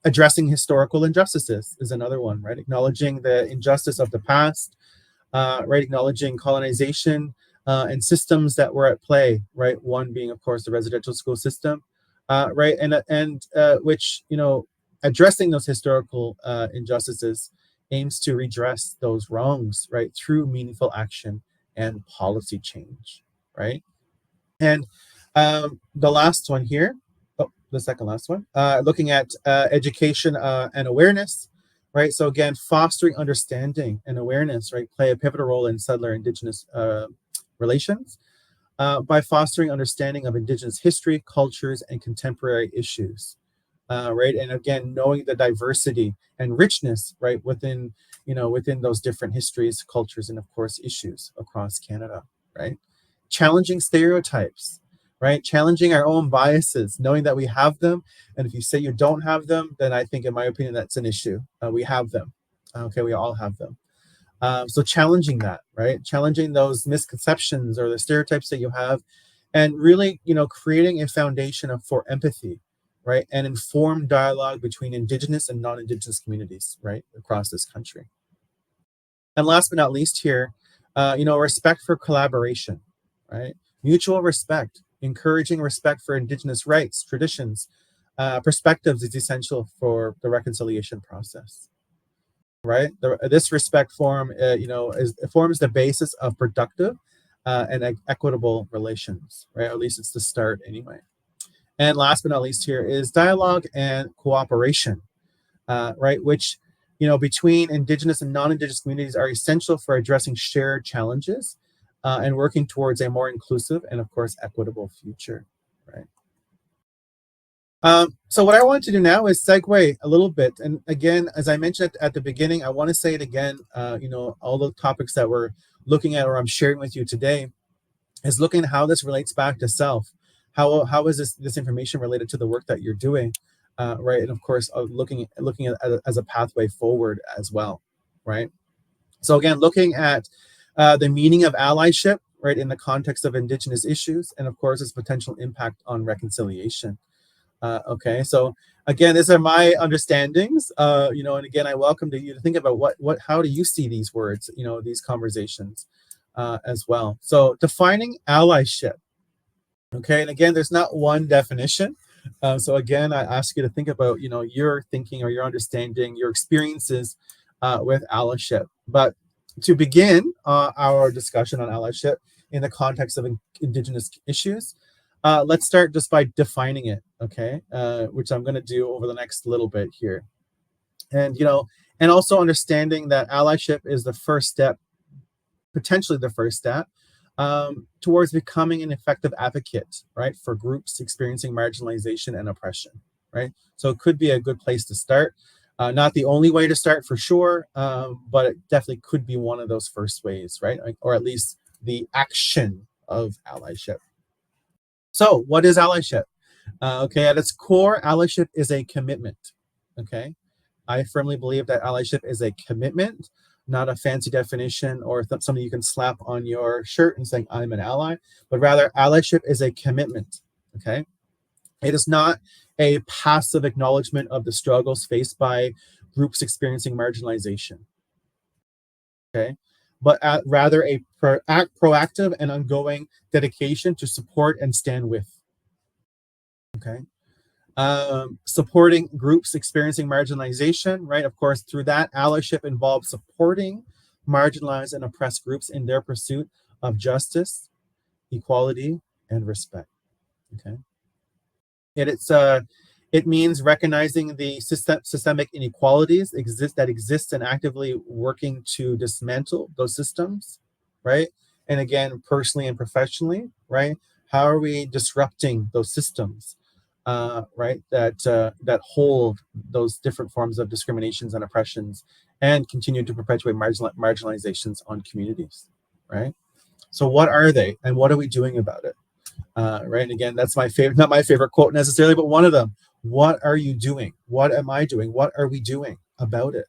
Addressing historical injustices is another one, right? Acknowledging the injustice of the past, right? Acknowledging colonization and systems that were at play, right? One being, of course, the residential school system, right? And which, addressing those historical injustices aims to redress those wrongs, right? Through meaningful action and policy change, right? And the last one here, the second last one, looking at education and awareness, right? So again, fostering understanding and awareness, right, play a pivotal role in settler-indigenous relations by fostering understanding of Indigenous history, cultures, and contemporary issues, right? And again, knowing the diversity and richness, right, within those different histories, cultures, and of course issues across Canada, right? Challenging stereotypes, right? Challenging our own biases, knowing that we have them, and if you say you don't have them, then I think, in my opinion, that's an issue. We have them. Okay, we all have them. So challenging that, right? Challenging those misconceptions or the stereotypes that you have, and really, creating a foundation for empathy, right, and informed dialogue between Indigenous and non-Indigenous communities, right, across this country. And last but not least here, respect for collaboration, right? Mutual respect, encouraging respect for Indigenous rights, traditions, perspectives is essential for the reconciliation process, right? This respect forms the basis of productive and equitable relations, right? Or at least it's the start anyway. And last but not least here is dialogue and cooperation, right? Which, between Indigenous and non-Indigenous communities are essential for addressing shared challenges and working towards a more inclusive and, of course, equitable future, right? So what I want to do now is segue a little bit. And again, as I mentioned at the beginning, I want to say it again, all the topics that we're looking at or I'm sharing with you today is looking at how this relates back to self. How is this information related to the work that you're doing? right? And of course, looking at it as a pathway forward as well, right? So again, looking at the meaning of allyship, right, in the context of Indigenous issues, and of course, its potential impact on reconciliation. Okay, so again, these are my understandings, and again, I welcome you to think about how do you see these words, these conversations as well. So defining allyship. Okay, and again, there's not one definition. So again, I ask you to think about, your thinking or your understanding, your experiences with allyship. But to begin our discussion on allyship in the context of Indigenous issues, let's start just by defining it, okay? Which I'm going to do over the next little bit here. And, and also understanding that allyship is the first step, potentially the first step, towards becoming an effective advocate, right, for groups experiencing marginalization and oppression, right? So it could be a good place to start. Not the only way to start for sure, but it definitely could be one of those first ways, right? Or at least the action of allyship. So what is allyship? Okay, at its core, allyship is a commitment, okay? I firmly believe that allyship is a commitment, not a fancy definition or something you can slap on your shirt and saying, I'm an ally, but rather allyship is a commitment, okay? It is not a passive acknowledgement of the struggles faced by groups experiencing marginalization, okay? But rather a proactive and ongoing dedication to support and stand with, okay? Supporting groups experiencing marginalization, right? Of course, through that, allyship involves supporting marginalized and oppressed groups in their pursuit of justice, equality, and respect. Okay. It means recognizing the systemic inequalities that exist and actively working to dismantle those systems, right? And again, personally and professionally, right? How are we disrupting those systems, right? That hold those different forms of discriminations and oppressions, and continue to perpetuate marginalizations on communities, right? So, what are they, and what are we doing about it? Right. And again, that's my favorite, not my favorite quote necessarily, but one of them. What are you doing? What am I doing? What are we doing about it?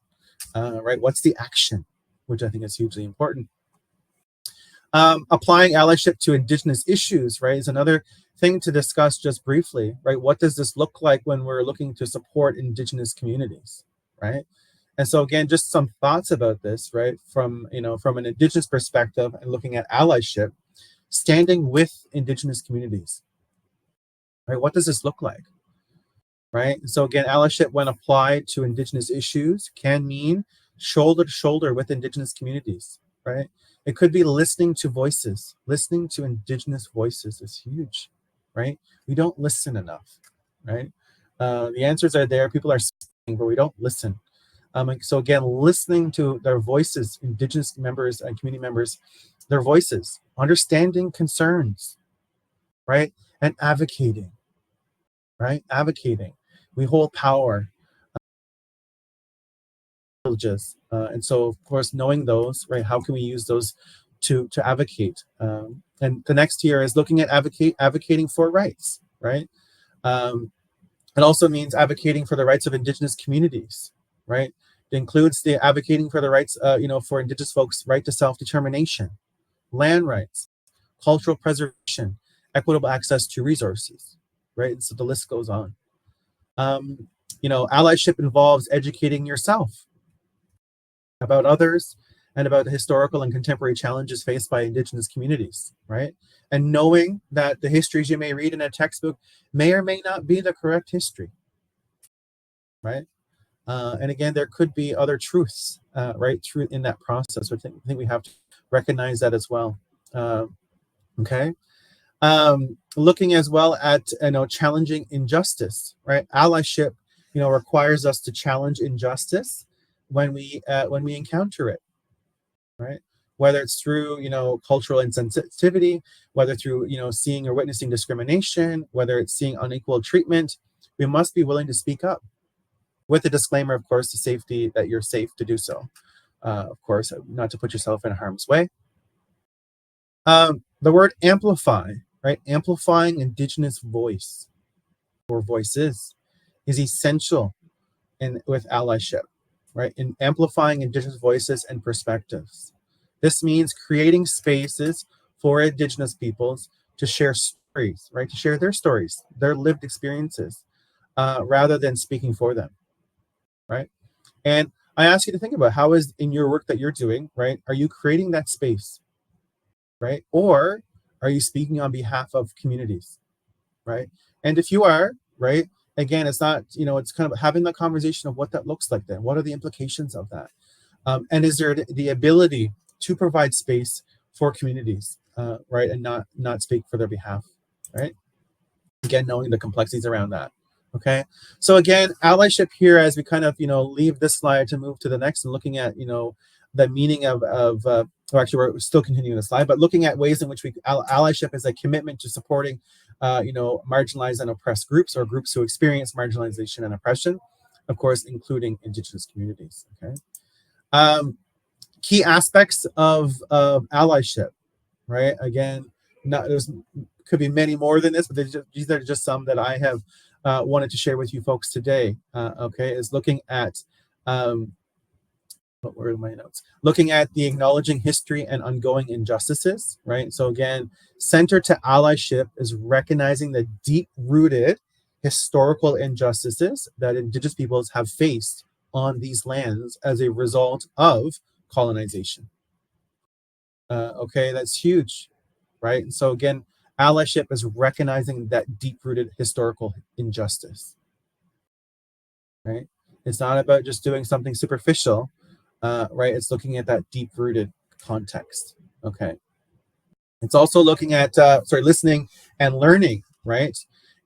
Right. What's the action? Which I think is hugely important. Applying allyship to Indigenous issues, right, is another thing to discuss just briefly, right? What does this look like when we're looking to support Indigenous communities, right? And so again, just some thoughts about this, right, from an Indigenous perspective and looking at allyship, standing with Indigenous communities, right? What does this look like, right? So again, allyship, when applied to Indigenous issues, can mean shoulder to shoulder with Indigenous communities, right? It could be listening to voices. Listening to Indigenous voices is huge, right? We don't listen enough, right? The answers are there. People are speaking, but we don't listen. So again, listening to their voices, Indigenous members and community members, their voices, understanding concerns, right? And advocating, right? Advocating. We hold power, privileges. And so, of course, knowing those, right? How can we use those to advocate? And the next here is looking at advocating for rights, right? It also means advocating for the rights of Indigenous communities, right? It includes the advocating for the rights, for Indigenous folks' right to self-determination, land rights, cultural preservation, equitable access to resources, right? And so the list goes on. Allyship involves educating yourself about others and about the historical and contemporary challenges faced by Indigenous communities, right? And knowing that the histories you may read in a textbook may or may not be the correct history, right? And again, there could be other truths, right, through in that process. So I think we have to recognize that as well. Okay. Looking as well at challenging injustice, right? Allyship, requires us to challenge injustice when we encounter it, right? Whether it's through cultural insensitivity, whether through seeing or witnessing discrimination, whether it's seeing unequal treatment, we must be willing to speak up, with the disclaimer, of course, the safety that you're safe to do so. Of course, not to put yourself in harm's way. The word amplify, right? Amplifying Indigenous voice or voices is essential with allyship, right? In amplifying Indigenous voices and perspectives. This means creating spaces for Indigenous peoples to share stories, right? To share their stories, their lived experiences, rather than speaking for them, right? And I ask you to think about how is in your work that you're doing, right? Are you creating that space, right? Or are you speaking on behalf of communities, right? And if you are, right, again, it's not, it's kind of having the conversation of what that looks like then. What are the implications of that? And is there the ability to provide space for communities, right, and not speak for their behalf, right? Again, knowing the complexities around that. Okay, so again, allyship here, as we kind of leave this slide to move to the next and looking at the meaning of or actually we're still continuing the slide, but looking at ways in which allyship is a commitment to supporting marginalized and oppressed groups or groups who experience marginalization and oppression, of course, including Indigenous communities. Okay, key aspects of allyship, right? Again, there's could be many more than this, but these are just some that I have wanted to share with you folks today. Okay, is looking at what were my notes? Looking at the acknowledging history and ongoing injustices, right? So again, center to allyship is recognizing the deep-rooted historical injustices that Indigenous peoples have faced on these lands as a result of colonization. Okay, that's huge, right? And so again, allyship is recognizing that deep-rooted historical injustice, right? It's not about just doing something superficial, right? It's looking at that deep-rooted context. Okay. It's also looking at listening and learning, right?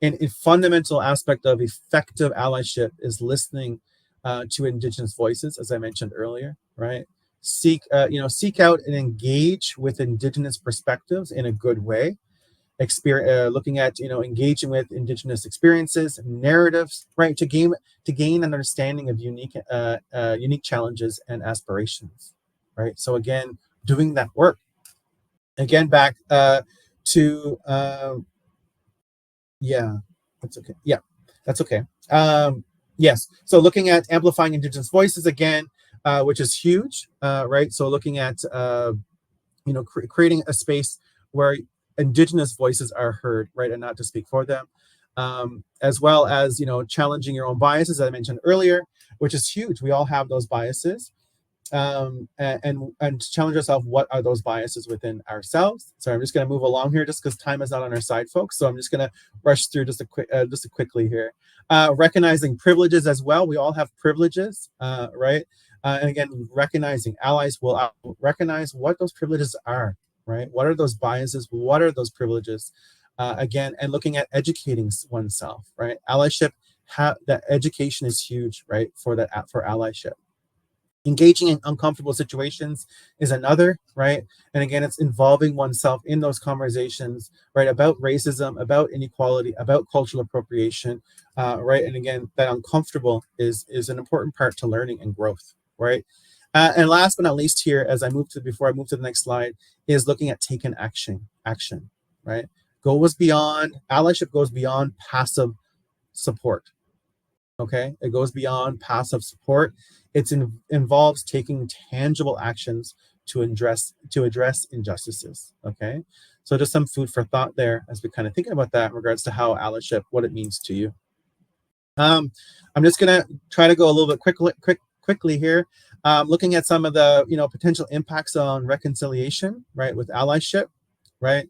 And a fundamental aspect of effective allyship is listening to Indigenous voices, as I mentioned earlier, right? Seek out and engage with Indigenous perspectives in a good way. Looking at engaging with Indigenous experiences, narratives, right, to gain an understanding of unique challenges and aspirations, right? So again, doing that work. Again, back to yeah, that's okay. Yeah, that's okay. Yes. So looking at amplifying Indigenous voices again, which is huge, right? So looking at creating a space where Indigenous voices are heard, right, and not to speak for them, as well as challenging your own biases, as I mentioned earlier, which is huge. We all have those biases, and challenge ourselves. What are those biases within ourselves? So I'm just going to move along here, just because time is not on our side, folks. So I'm just going to rush through just quickly here. Recognizing privileges as well. We all have privileges, right? And again, recognizing allies will recognize what those privileges are, right? What are those biases? What are those privileges? Again, and looking at educating oneself, right? Allyship, that education is huge, right? For allyship. Engaging in uncomfortable situations is another, right? And again, it's involving oneself in those conversations, right? About racism, about inequality, about cultural appropriation, right? And again, that uncomfortable is an important part to learning and growth, right? And last but not least here, before I move to the next slide, is looking at taken action, right? Allyship goes beyond passive support. Okay, it goes beyond passive support. It involves taking tangible actions to address injustices. Okay, so just some food for thought there as we kind of thinking about that in regards to how allyship, what it means to you. I'm just gonna try to go a little bit quickly here, looking at some of the potential impacts on reconciliation, right, with allyship, right,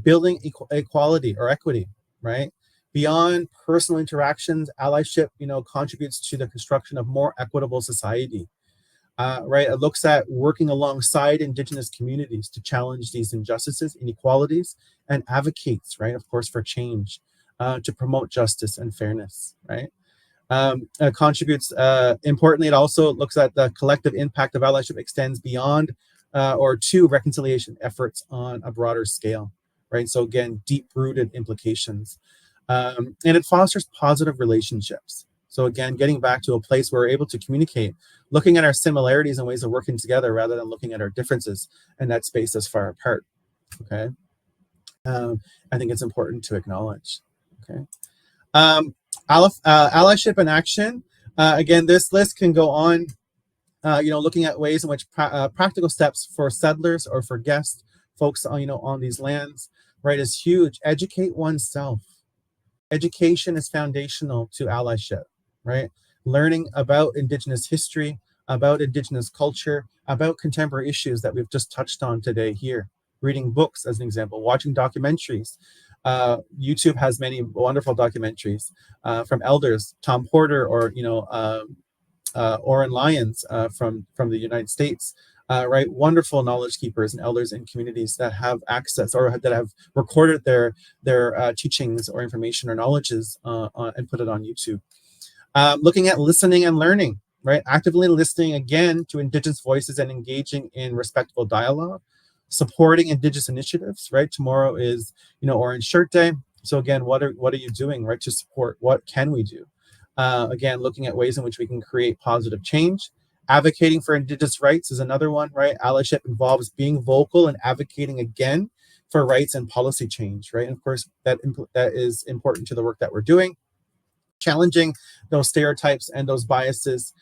building equality or equity, right. Beyond personal interactions, allyship, contributes to the construction of more equitable society. Right, it looks at working alongside Indigenous communities to challenge these injustices, inequalities, and advocates, right, of course, for change, to promote justice and fairness, right. Contributes, importantly, it also looks at the collective impact of allyship extends beyond or to reconciliation efforts on a broader scale, right. So again, deep-rooted implications. And it fosters positive relationships. So again, getting back to a place where we're able to communicate, looking at our similarities and ways of working together rather than looking at our differences and that space as far apart. Okay, I think it's important to acknowledge. Okay, Allyship in action. Again, this list can go on. Looking at ways in which practical steps for settlers or for guests, folks on on these lands, right, is huge. Educate oneself. Education is foundational to allyship, right? Learning about Indigenous history, about Indigenous culture, about contemporary issues that we've just touched on today here. Reading books, as an example, watching documentaries. YouTube has many wonderful documentaries from elders, Tom Porter, or Oren Lyons from the United States, right? Wonderful knowledge keepers and elders in communities that have access or that have recorded their teachings or information or knowledges and put it on YouTube. Looking at listening and learning, right? Actively listening again to Indigenous voices and engaging in respectful dialogue. Supporting Indigenous initiatives, right? Tomorrow is Orange Shirt Day. So again, what are you doing, right, to support? What can we do? Again, looking at ways in which we can create positive change. Advocating for Indigenous rights is another one, right? Allyship involves being vocal and advocating again for rights and policy change, right? And of course, that is important to the work that we're doing. Challenging those stereotypes and those biases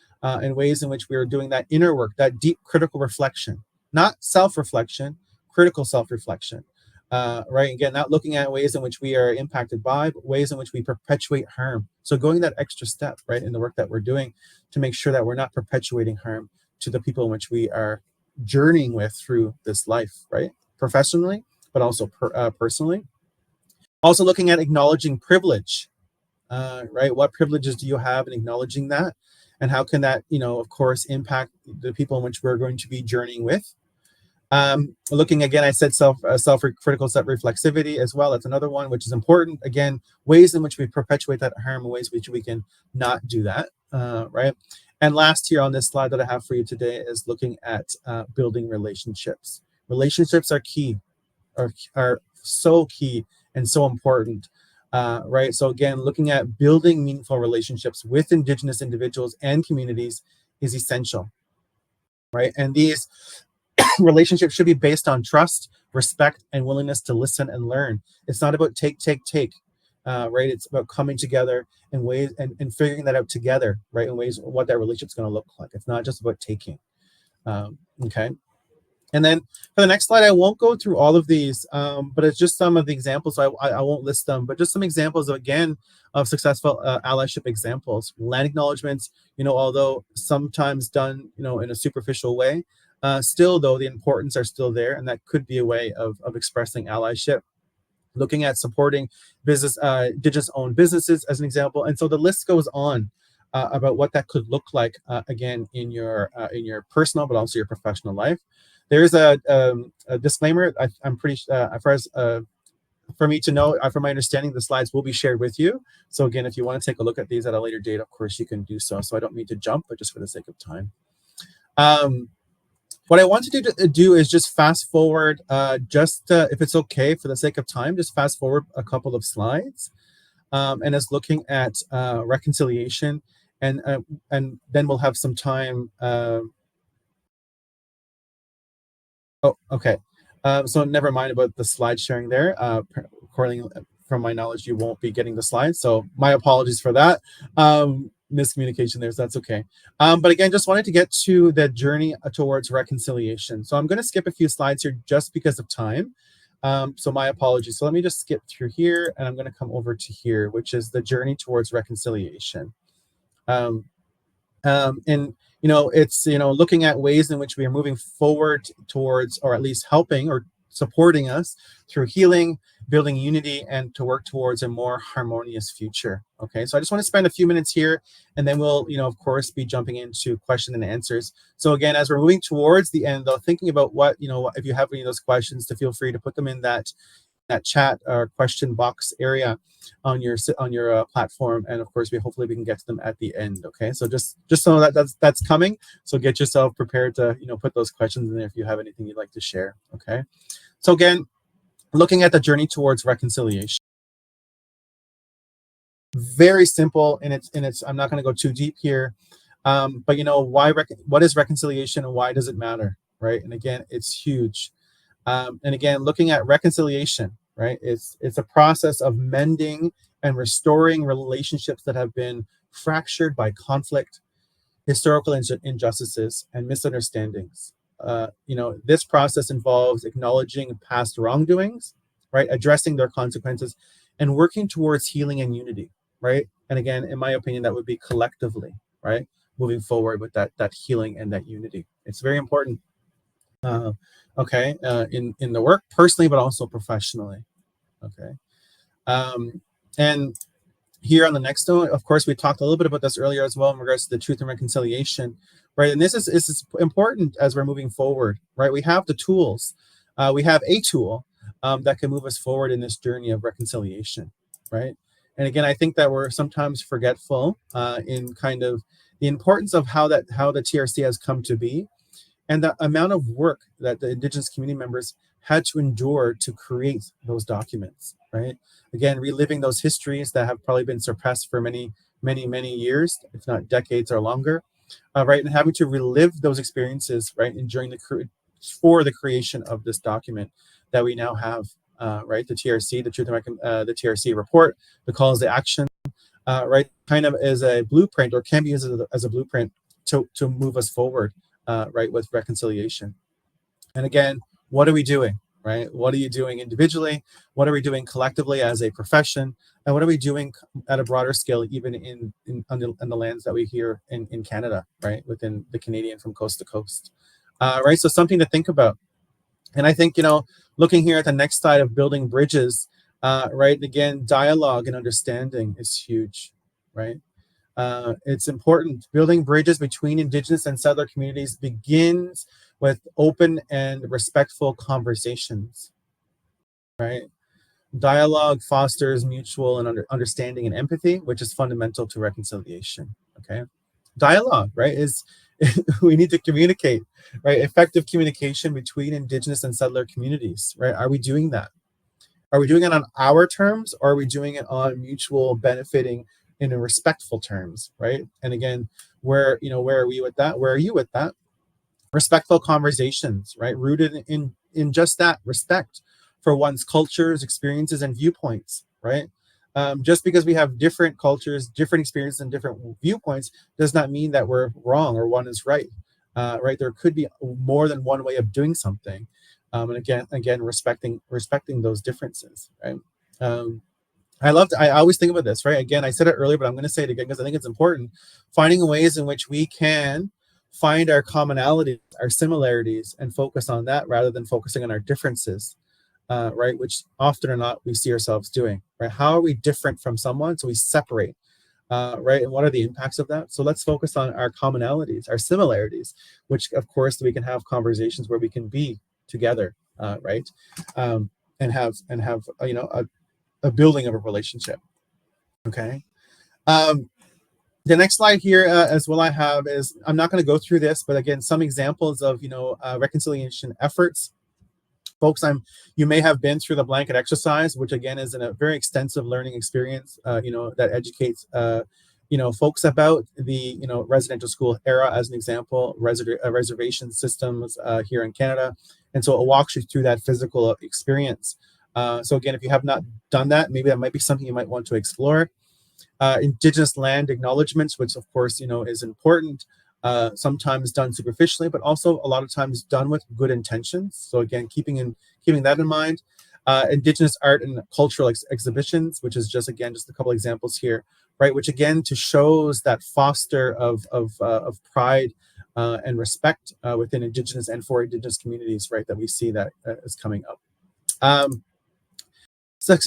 in ways in which we are doing that inner work, that deep critical reflection, not self-reflection, critical self-reflection. Right, again, not looking at ways in which we are impacted by, but ways in which we perpetuate harm. So going that extra step, right, in the work that we're doing to make sure that we're not perpetuating harm to the people in which we are journeying with through this life, right, professionally, but also personally. Also looking at acknowledging privilege, right? What privileges do you have in acknowledging that? And how can that, of course, impact the people in which we're going to be journeying with? Looking again, I said self-critical self-reflexivity as well. That's another one which is important. Again, ways in which we perpetuate that harm, ways in which we can not do that, right? And last here on this slide that I have for you today is looking at building relationships. Relationships are key, are so key and so important, right? So again, looking at building meaningful relationships with Indigenous individuals and communities is essential, right? And these relationships should be based on trust, respect, and willingness to listen and learn. It's not about take, right? It's about coming together in ways and figuring that out together, right? In ways what that relationship's going to look like. It's not just about taking. Okay. And then for the next slide, I won't go through all of these, but it's just some of the examples. So I won't list them, but just some examples again of successful allyship examples. Land acknowledgements, although sometimes done, in a superficial way, still though the importance are still there, and that could be a way of expressing allyship. Looking at supporting business, Indigenous-owned businesses as an example, and so the list goes on about what that could look like again in your personal, but also your professional life. There's a disclaimer. I'm pretty as far as for me to know, from my understanding, the slides will be shared with you. So again, if you want to take a look at these at a later date, of course you can do so. So I don't mean to jump, but just for the sake of time. What I want to do is just fast forward, if it's okay for the sake of time, just fast forward a couple of slides, and it's looking at reconciliation, and then we'll have some time. Oh, okay. So never mind about the slide sharing there. According from my knowledge, you won't be getting the slides. So my apologies for that. Miscommunication there, so that's okay. But again, just wanted to get to the journey towards reconciliation. So I'm going to skip a few slides here just because of time. So my apologies. So let me just skip through here, and I'm going to come over to here, which is the journey towards reconciliation. And it's looking at ways in which we are moving forward towards, or at least helping or supporting us through healing, building unity, and to work towards a more harmonious future. Okay, so I just want to spend a few minutes here, and then we'll of course be jumping into question and answers. So again, as we're moving towards the end, though, thinking about what if you have any of those questions, to feel free to put them in that chat or question box area on your platform, and of course hopefully we can get to them at the end. Okay, so just so that's coming, so get yourself prepared to put those questions in there if you have anything you'd like to share. Okay, so again, looking at the journey towards reconciliation, very simple, and it's I'm not going to go too deep here, but what is reconciliation and why does it matter, right? And again, it's huge. And again, looking at reconciliation, right? It's a process of mending and restoring relationships that have been fractured by conflict, historical injustices, and misunderstandings. This process involves acknowledging past wrongdoings, right, addressing their consequences, and working towards healing and unity, right. And again, in my opinion, that would be collectively, right, moving forward with that healing and that unity. It's very important. In the work personally, but also professionally. Okay. And here on the next note, of course, we talked a little bit about this earlier as well in regards to the truth and reconciliation, right? And this is important as we're moving forward, right? We have the tools. We have a tool that can move us forward in this journey of reconciliation, right? And again, I think that we're sometimes forgetful in kind of the importance of how the TRC has come to be, and the amount of work that the Indigenous community members had to endure to create those documents, right? Again, reliving those histories that have probably been suppressed for many, many, many years, if not decades or longer, right? And having to relive those experiences, right? And for the creation of this document that we now have, right? The TRC, the TRC report, the calls to action, right? Kind of as a blueprint, or can be used as a blueprint to move us forward, right, with reconciliation. And again, what are we doing, right? What are you doing individually? What are we doing collectively as a profession? And what are we doing at a broader scale, even in the lands that we hear in Canada, right, within the Canadian from coast to coast, right? So something to think about. And I think, looking here at the next slide of building bridges, right, again, dialogue and understanding is huge, right? It's important. Building bridges between Indigenous and settler communities begins with open and respectful conversations, right? Dialogue fosters mutual and understanding and empathy, which is fundamental to reconciliation, okay? Dialogue, right, is we need to communicate, right? Effective communication between Indigenous and settler communities, right? Are we doing that? Are we doing it on our terms, or are we doing it on mutual benefiting in a respectful terms, right? And again, where are we with that? Where are you with that? Respectful conversations, right? Rooted in just that respect for one's cultures, experiences, and viewpoints, right? Just because we have different cultures, different experiences, and different viewpoints does not mean that we're wrong or one is right. Right? There could be more than one way of doing something, and again, respecting those differences, right? I always think about this, right? Again, I said it earlier, but I'm going to say it again because I think it's important. Finding ways in which we can find our commonalities, our similarities, and focus on that rather than focusing on our differences, right? Which often or not we see ourselves doing, right? How are we different from someone? So we separate, right? And what are the impacts of that? So let's focus on our commonalities, our similarities, which of course we can have conversations where we can be together, right? And have a building of a relationship. Okay. The next slide here as well I have is, I'm not going to go through this, but again, some examples of reconciliation efforts. Folks, you may have been through the blanket exercise, which again is a very extensive learning experience, that educates folks about the residential school era, as an example, reservation systems here in Canada, and so it walks you through that physical experience. So again, if you have not done that, maybe that might be something you might want to explore. Indigenous land acknowledgements, which of course is important, sometimes done superficially, but also a lot of times done with good intentions. So again, keeping that in mind. Indigenous art and cultural exhibitions, which is just a couple examples here, right? Which again to shows that foster of pride and respect within Indigenous and for Indigenous communities, right? That we see that is coming up. So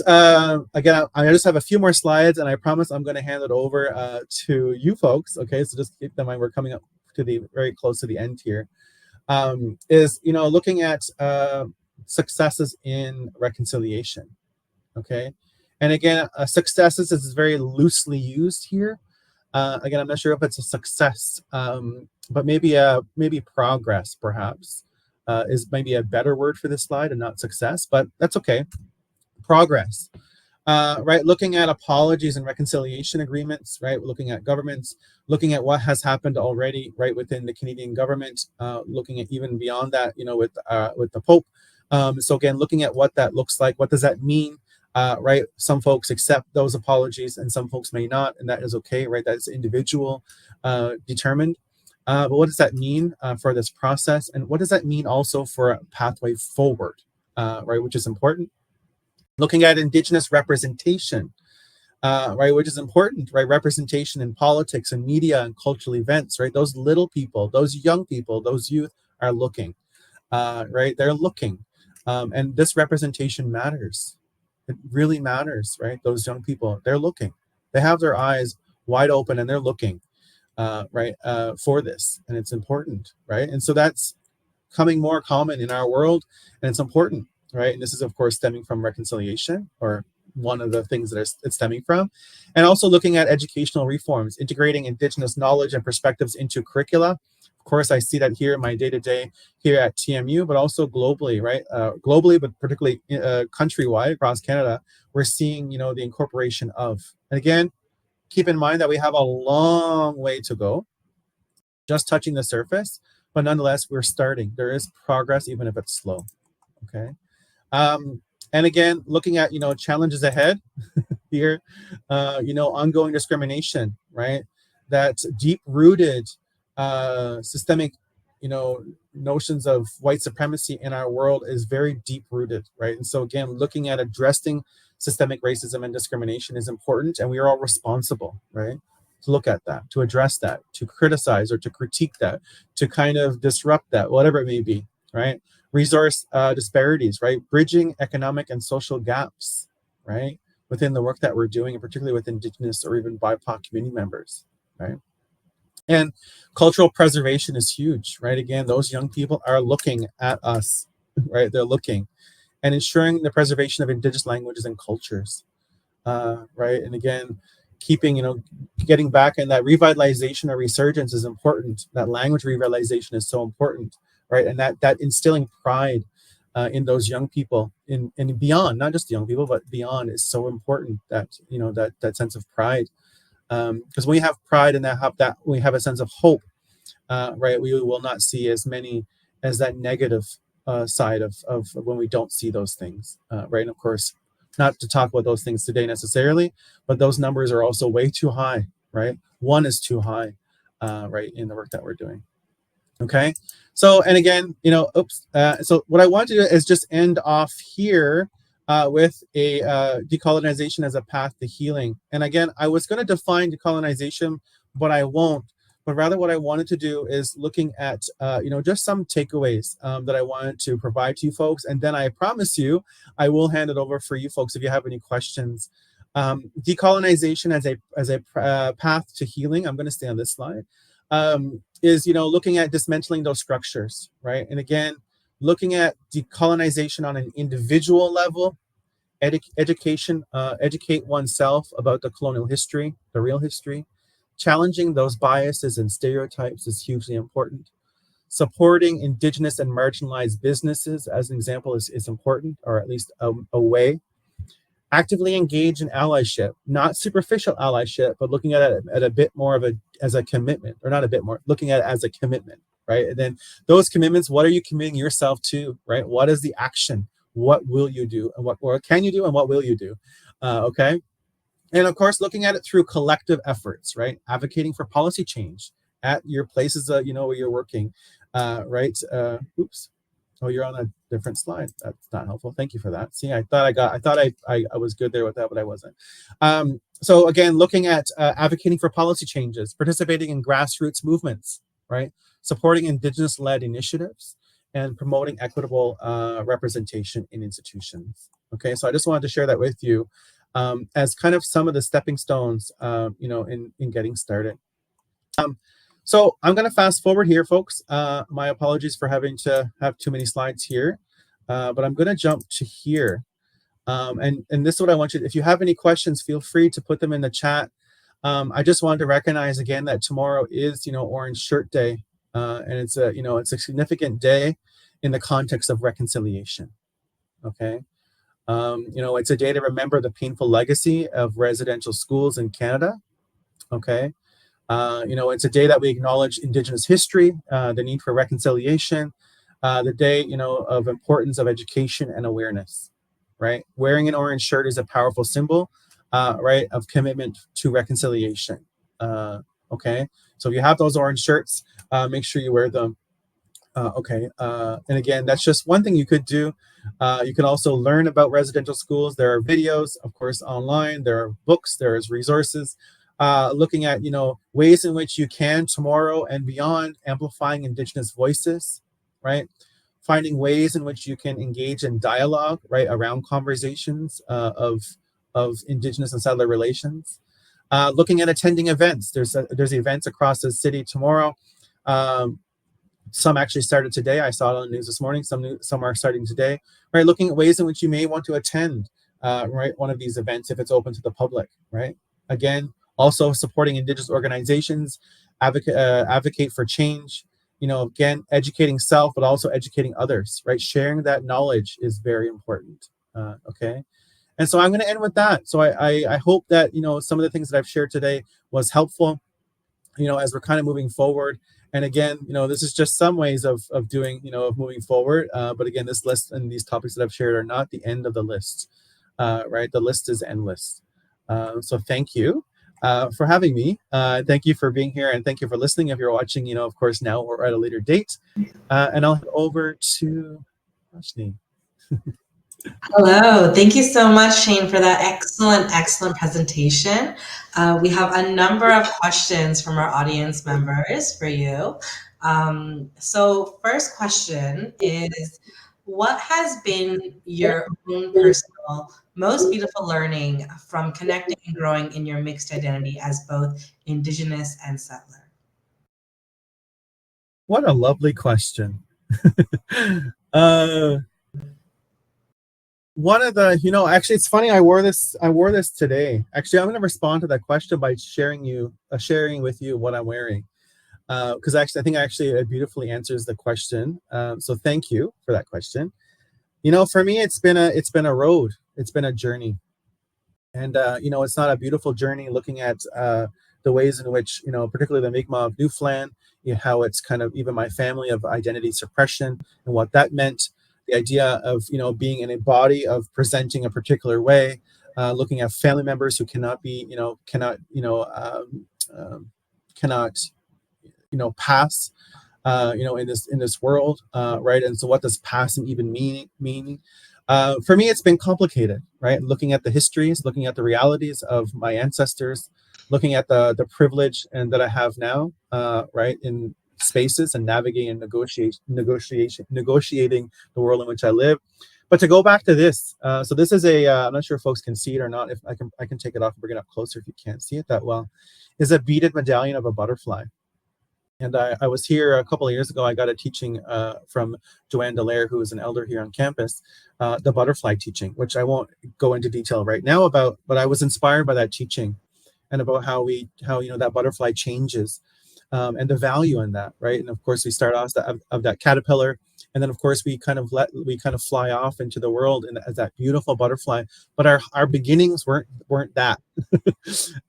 again, I just have a few more slides, and I promise I'm going to hand it over to you folks. Okay, so just keep in mind we're coming up to very close to the end here. Is looking at successes in reconciliation. Okay, and again, successes is very loosely used here. Again, I'm not sure if it's a success, but maybe progress, perhaps, is maybe a better word for this slide, and not success, but that's okay. Progress, right? Looking at apologies and reconciliation agreements, right? Looking at governments, looking at what has happened already, right, within the Canadian government, looking at even beyond that, with the Pope. So again, looking at what that looks like, what does that mean? right? Some folks accept those apologies and some folks may not, and that is okay, right? That is individual determined. But what does that mean for this process? And what does that mean also for a pathway forward, right? Which is important. Looking at Indigenous representation, right, which is important, right? Representation in politics and media and cultural events, right? Those little people, those young people, those youth are looking, right? They're looking. And this representation matters. It really matters, right? Those young people, they're looking. They have their eyes wide open and they're looking, right, for this. And it's important, right? And so that's becoming more common in our world, and it's important, right? And this is, of course, stemming from reconciliation, or one of the things that it's stemming from, and also looking at educational reforms, integrating Indigenous knowledge and perspectives into curricula. Of course, I see that here in my day-to-day here at TMU, but also globally, right? Globally, but particularly countrywide across Canada, we're seeing, the incorporation of. And again, keep in mind that we have a long way to go, just touching the surface, but nonetheless, we're starting. There is progress, even if it's slow. Okay. And again, looking at challenges ahead here, ongoing discrimination, right? That deep-rooted systemic, notions of white supremacy in our world is very deep-rooted, right? And so again, looking at addressing systemic racism and discrimination is important, and we are all responsible, right? To look at that, to address that, to criticize or to critique that, to kind of disrupt that, whatever it may be, right? Resource disparities, right? Bridging economic and social gaps, right? Within the work that we're doing, and particularly with Indigenous or even BIPOC community members, right? And cultural preservation is huge, right? Again, those young people are looking at us, right? They're looking, and ensuring the preservation of Indigenous languages and cultures, right? And again, keeping, getting back, and that revitalization or resurgence is important. That language revitalization is so important, right? And that instilling pride in those young people, and beyond, not just young people, but beyond, is so important. That that sense of pride, because when we have pride and that we have a sense of hope, right? We will not see as many as that negative side of when we don't see those things, right? And of course, not to talk about those things today necessarily, but those numbers are also way too high, right? One is too high, right, in the work that we're doing. Okay, so, and again, so what I want to do is just end off here with a decolonization as a path to healing. And again, I was going to define decolonization, but I won't. But rather, what I wanted to do is looking at, just some takeaways that I wanted to provide to you folks. And then I promise you, I will hand it over for you folks if you have any questions. Decolonization as a path to healing. I'm going to stay on this slide. Is looking at dismantling those structures, right? And again, looking at decolonization on an individual level, education, educate oneself about the colonial history, the real history. Challenging those biases and stereotypes is hugely important. Supporting Indigenous and marginalized businesses, as an example, is important, or at least a way. Actively engage in allyship, not superficial allyship, but looking at it at a bit more of as a commitment, or not a bit more, looking at it as a commitment, right? And then those commitments, what are you committing yourself to, right? What is the action? What will you do? And what can you do? And what will you do? Okay. And of course, looking at it through collective efforts, right? Advocating for policy change at your places, where you're working, right? Oops. Oh, you're on a different slide. That's not helpful. Thank you for that. See, I thought I was good there with that, but I wasn't. So again, looking at advocating for policy changes, participating in grassroots movements, right? Supporting Indigenous-led initiatives, and promoting equitable representation in institutions. Okay, so I just wanted to share that with you as kind of some of the stepping stones, in getting started. So I'm going to fast forward here, folks. My apologies for having to have too many slides here, but I'm going to jump to here. And this is what I want you to, if you have any questions, feel free to put them in the chat. I just wanted to recognize again that tomorrow is, Orange Shirt Day, and it's a significant day in the context of reconciliation. Okay. It's a day to remember the painful legacy of residential schools in Canada. Okay. It's a day that we acknowledge Indigenous history, the need for reconciliation, the day, of importance of education and awareness. right? Wearing an orange shirt is a powerful symbol, right, of commitment to reconciliation. Okay, so if you have those orange shirts, make sure you wear them. Okay, and again, that's just one thing you could do. You can also learn about residential schools. There are videos, of course, online. There are books. There's resources looking at, ways in which you can tomorrow and beyond amplifying Indigenous voices, right? Finding ways in which you can engage in dialogue, right, around conversations of Indigenous and settler relations. Looking at attending events. There's events across the city tomorrow. Some actually started today. I saw it on the news this morning. Some are starting today. Right, looking at ways in which you may want to attend, right, one of these events if it's open to the public. Right. Again, also supporting Indigenous organizations, advocate for change. Again, educating self, but also educating others. Right, sharing that knowledge is very important. Okay. And so I'm going to end with that. So I hope that some of the things that I've shared today was helpful, as we're kind of moving forward. And again, this is just some ways of doing, of moving forward. But again, this list and these topics that I've shared are not the end of the list, right? The list is endless. So thank you for having me. Thank you for being here, and thank you for listening. If you're watching, of course, now or at a later date. And I'll head over to Ashni. Hello. Thank you so much, Shane, for that excellent presentation. We have a number of questions from our audience members for you. So first question is, what has been your own personal, most beautiful learning from connecting and growing in your mixed identity as both Indigenous and settler? What a lovely question. uh, One of the, actually, it's funny. I wore this today. Actually, I'm going to respond to that question by sharing with you what I'm wearing, because actually, I think it beautifully answers the question. So thank you for that question. For me, it's been a road. It's been a journey, and it's not a beautiful journey. Looking at the ways in which, particularly the Mi'kmaq of Newfoundland, how it's kind of even my family of identity suppression and what that meant. The idea of being in a body of presenting a particular way, looking at family members who cannot be cannot pass in this world, right? And so what does passing even mean? For me, it's been complicated, right? Looking at the histories, looking at the realities of my ancestors, looking at the privilege and that I have now, right, in spaces and navigating and negotiating the world in which I live. But to go back to this, so this is I'm not sure if folks can see it or not. If I can take it off and bring it up closer if you can't see it that well, is a beaded medallion of a butterfly. And I was here a couple of years ago. I got a teaching from Joanne Dallaire, who is an elder here on campus, the butterfly teaching, which I won't go into detail right now about, but I was inspired by that teaching and about how that butterfly changes, and the value in that, right? And of course, we start off of that caterpillar, and then of course we kind of fly off into the world and as that beautiful butterfly. But our beginnings weren't that,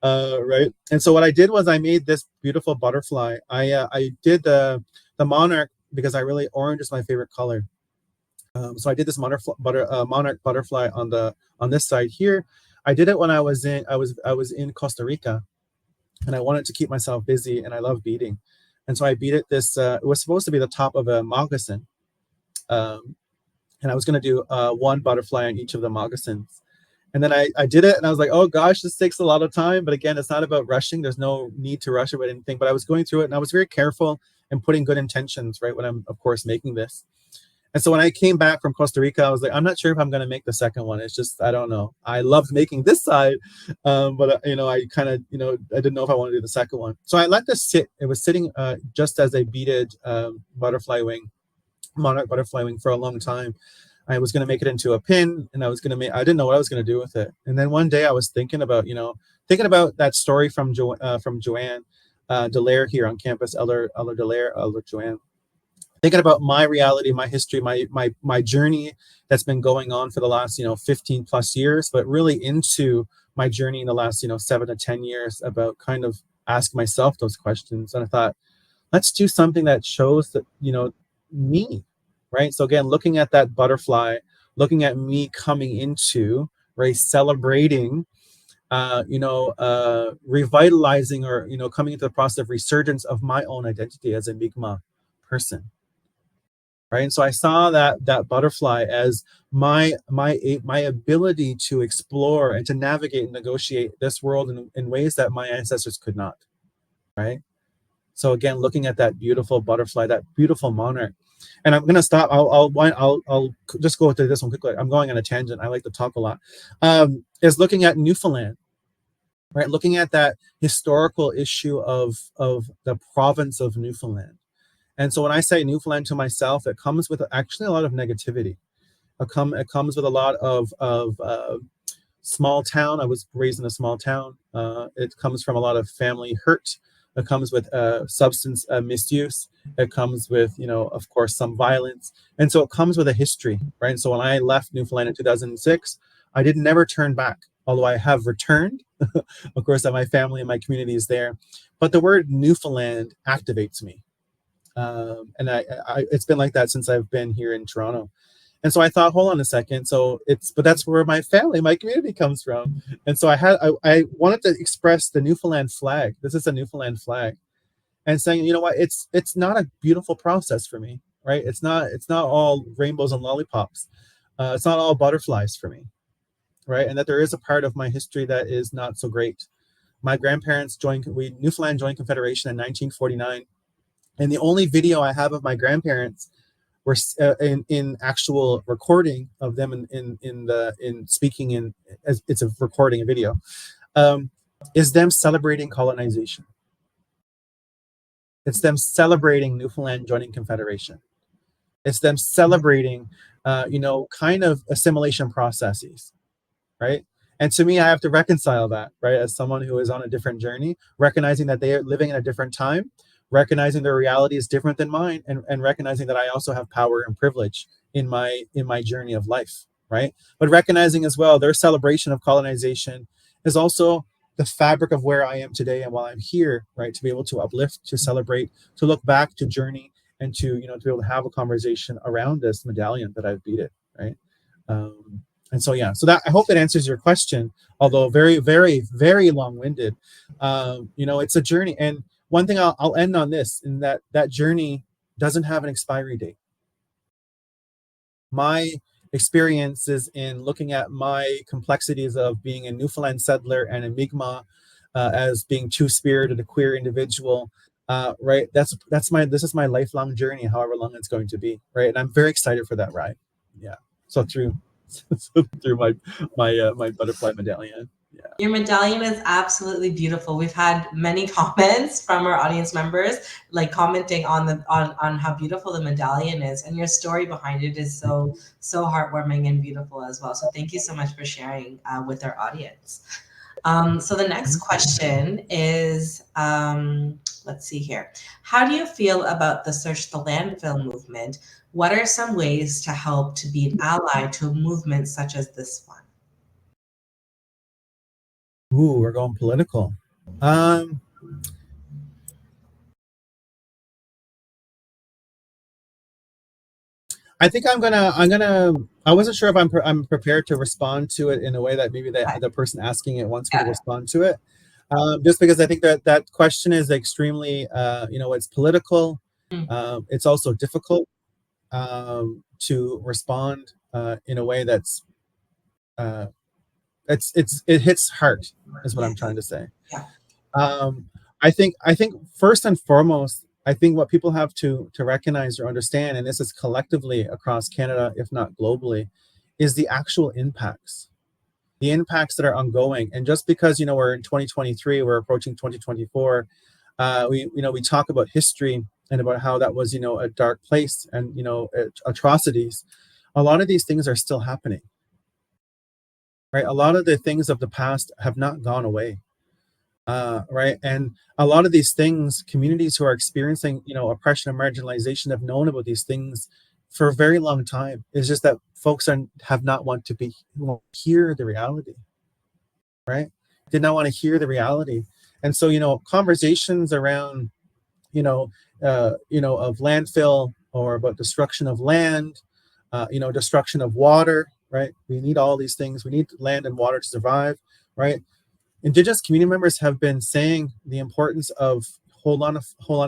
right? And so what I did was I made this beautiful butterfly. I did the monarch because orange is my favorite color. So I did this monarch butterfly on this side here. I did it when I was in Costa Rica, and I wanted to keep myself busy, and I love beading. And so I beaded this. It was supposed to be the top of a moccasin, and I was going to do one butterfly on each of the moccasins. And then I did it, and I was like, oh gosh, this takes a lot of time. But again, it's not about rushing. There's no need to rush about anything. But I was going through it, and I was very careful and putting good intentions, right, when I'm, of course, making this. And so when I came back from Costa Rica, I was like, I'm not sure if I'm going to make the second one. It's just, I don't know. I loved making this side, but I kind of, I didn't know if I wanted to do the second one. So I let this sit. It was sitting just as a beaded butterfly wing, monarch butterfly wing, for a long time. I was going to make it into a pin, and I didn't know what I was going to do with it. And then one day I was thinking about that story from Joanne Dallaire here on campus, Elder Dallaire, Elder Joanne. Thinking about my reality, my history, my journey that's been going on for the last 15 plus years, but really into my journey in the last 7 to 10 years, about kind of asking myself those questions. And I thought, let's do something that shows that me, right? So again, looking at that butterfly, looking at me coming into, right, celebrating, revitalizing, or coming into the process of resurgence of my own identity as a Mi'kmaq person, right? And so I saw that butterfly as my ability to explore and to navigate and negotiate this world in ways that my ancestors could not, right? So again, looking at that beautiful butterfly, that beautiful monarch. And I'm gonna stop. I'll just go to this one quickly. I'm going on a tangent. I like to talk a lot. Is looking at Newfoundland, right? Looking at that historical issue of the province of Newfoundland. And so when I say Newfoundland to myself, it comes with actually a lot of negativity. It comes with a lot of small town. I was raised in a small town. It comes from a lot of family hurt. It comes with substance misuse. It comes with, of course, some violence. And so it comes with a history, right? And so when I left Newfoundland in 2006, I did never turn back, although I have returned. Of course, my family and my community is there. But the word Newfoundland activates me. And it's been like that since I've been here in Toronto. And so I thought, hold on a second. But that's where my family, my community comes from. And so I wanted to express the Newfoundland flag. This is a Newfoundland flag, and saying, you know what, it's not a beautiful process for me, right? It's not all rainbows and lollipops. It's not all butterflies for me, right? And that there is a part of my history that is not so great. My grandparents Newfoundland joined Confederation in 1949, and the only video I have of my grandparents were in actual recording of them in speaking in, as it's a recording, a video, is them celebrating colonization. It's them celebrating Newfoundland joining Confederation. It's them celebrating, kind of assimilation processes, right? And to me, I have to reconcile that, right? As someone who is on a different journey, recognizing that they are living in a different time, recognizing their reality is different than mine, and recognizing that I also have power and privilege in my journey of life, right? But recognizing as well their celebration of colonization is also the fabric of where I am today and while I'm here, right? To be able to uplift, to celebrate, to look back, to journey, and to to be able to have a conversation around this medallion that I've beat it, right? And so yeah, so that, I hope that answers your question, although very, very, very long-winded. It's a journey, and one thing I'll end on this, in that journey doesn't have an expiry date. My experiences in looking at my complexities of being a Newfoundland settler and a Mi'kmaq, as being two-spirited, a queer individual, right? This is my lifelong journey, however long it's going to be, right? And I'm very excited for that ride. Yeah. So through my butterfly medallion. Yeah. Your medallion is absolutely beautiful. We've had many comments from our audience members, like commenting on how beautiful the medallion is, and your story behind it is so heartwarming and beautiful as well. So thank you so much for sharing with our audience. So the next question is, let's see here. How do you feel about the Search the Landfill movement? What are some ways to help to be an ally to a movement such as this one? Ooh, we're going political. I think I wasn't sure if I'm prepared to respond to it in a way that maybe the person asking it wants me to respond to it. Just because I think that question is extremely, it's political. It's also difficult to respond in a way that's it hits heart, is what I'm trying to say. Yeah. I think first and foremost, I think what people have to recognize or understand, and this is collectively across Canada, if not globally, is the actual impacts. The impacts that are ongoing. And just because we're in 2023, we're approaching 2024, we talk about history and about how that was a dark place and atrocities. A lot of these things are still happening, right? A lot of the things of the past have not gone away. Right, and a lot of these things, communities who are experiencing oppression and marginalization have known about these things for a very long time. It's just that folks have not want to hear the reality, right? Did not want to hear the reality. And so conversations around of landfill or about destruction of land, destruction of water, right? We need all these things. We need land and water to survive, right? Indigenous community members have been saying the importance of hold on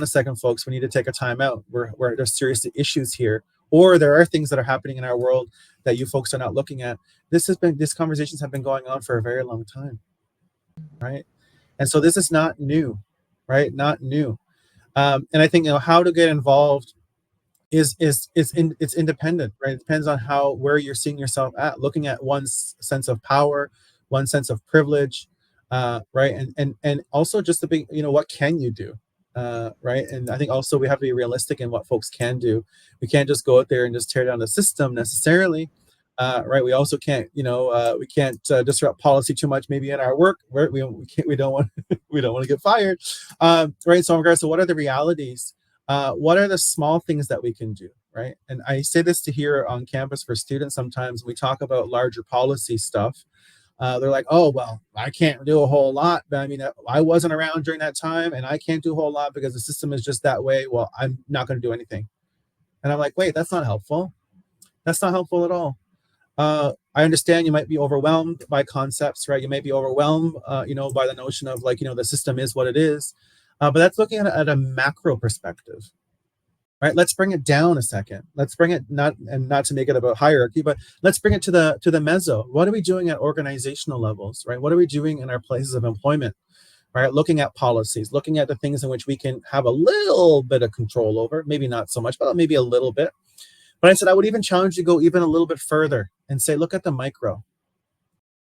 a second, folks. We need to take a time out. There's serious issues here, or there are things that are happening in our world that you folks are not looking at. These conversations have been going on for a very long time, right? And so this is not new, right? Not new. And I think how to get involved it's independent, right? It depends on where you're seeing yourself at, looking at one's sense of power, one sense of privilege, right? And also just the big, what can you do, right? And I think also we have to be realistic in what folks can do. We can't just go out there and just tear down the system necessarily. Right, we also can't, we can't disrupt policy too much. Maybe in our work, right? We don't want we don't want to get fired, right? So in regards to what are the realities, what are the small things that we can do, right? And I say this to here on campus for students. Sometimes we talk about larger policy stuff. They're like, oh, well, I can't do a whole lot. But I mean, I wasn't around during that time and I can't do a whole lot because the system is just that way. Well, I'm not going to do anything. And I'm like, wait, that's not helpful. That's not helpful at all. I understand you might be overwhelmed by concepts, right? You may be overwhelmed, by the notion of the system is what it is. But that's looking at a macro perspective, right? Let's bring it down a second. Let's bring it not to make it about hierarchy, but let's bring it to the meso. What are we doing at organizational levels, right? What are we doing in our places of employment, right? Looking at policies, looking at the things in which we can have a little bit of control over, maybe not so much, but maybe a little bit. But I said I would even challenge you to go even a little bit further and say, look at the micro.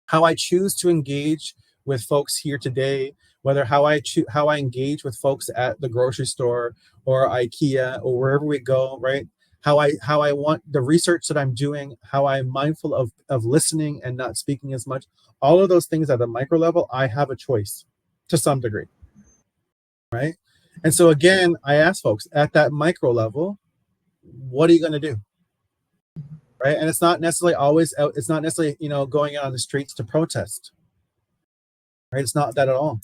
How I choose to engage with folks here today, whether how I engage with folks at the grocery store or IKEA or wherever we go, right? How I want the research that I'm doing, how I'm mindful of listening and not speaking as much. All of those things at the micro level, I have a choice to some degree, right? And so again, I ask folks at that micro level, what are you going to do? Right. And it's not necessarily always out, it's not necessarily, going out on the streets to protest. Right. It's not that at all.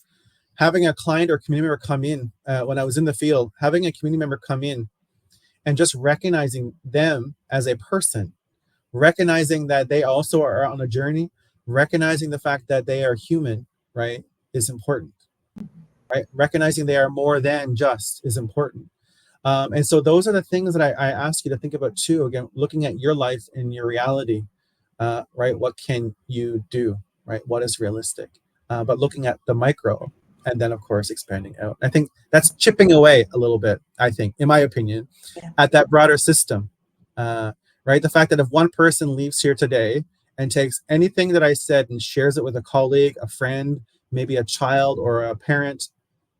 Having a client or community member come in, when I was in the field, having a community member come in and just recognizing them as a person, recognizing that they also are on a journey, recognizing the fact that they are human, right, is important. Right. Recognizing they are more than just is important. And so those are the things that I ask you to think about too. Again, looking at your life and your reality, right? What can you do, right? What is realistic? But looking at the micro and then, of course, expanding out. I think that's chipping away a little bit, I think, in my opinion, at that broader system, right? The fact that if one person leaves here today and takes anything that I said and shares it with a colleague, a friend, maybe a child or a parent,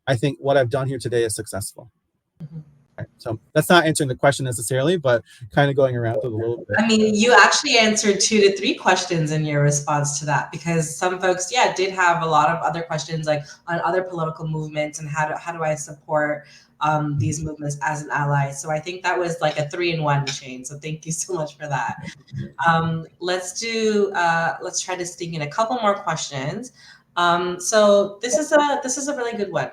I think what I've done here today is successful. Mm-hmm. Right. So that's not answering the question necessarily, but kind of going around it a little bit. I mean, you actually answered 2 to 3 questions in your response to that, because some folks, did have a lot of other questions, like on other political movements and how do I support these movements as an ally. So I think that was like a 3-in-1 chain. So thank you so much for that. Let's try to sneak in a couple more questions. So this is a really good one.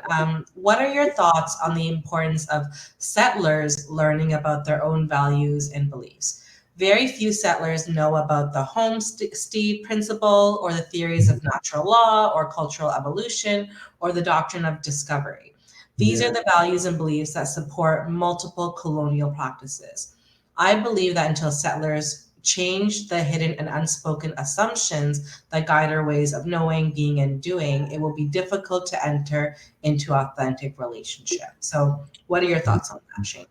What are your thoughts on the importance of settlers learning about their own values and beliefs? Very few settlers know about the homestead principle or the theories of natural law or cultural evolution or the doctrine of discovery. These are the values and beliefs that support multiple colonial practices. I believe that until settlers change the hidden and unspoken assumptions that guide our ways of knowing, being, and doing, it will be difficult to enter into authentic relationship. So what are your thoughts on that, Shane?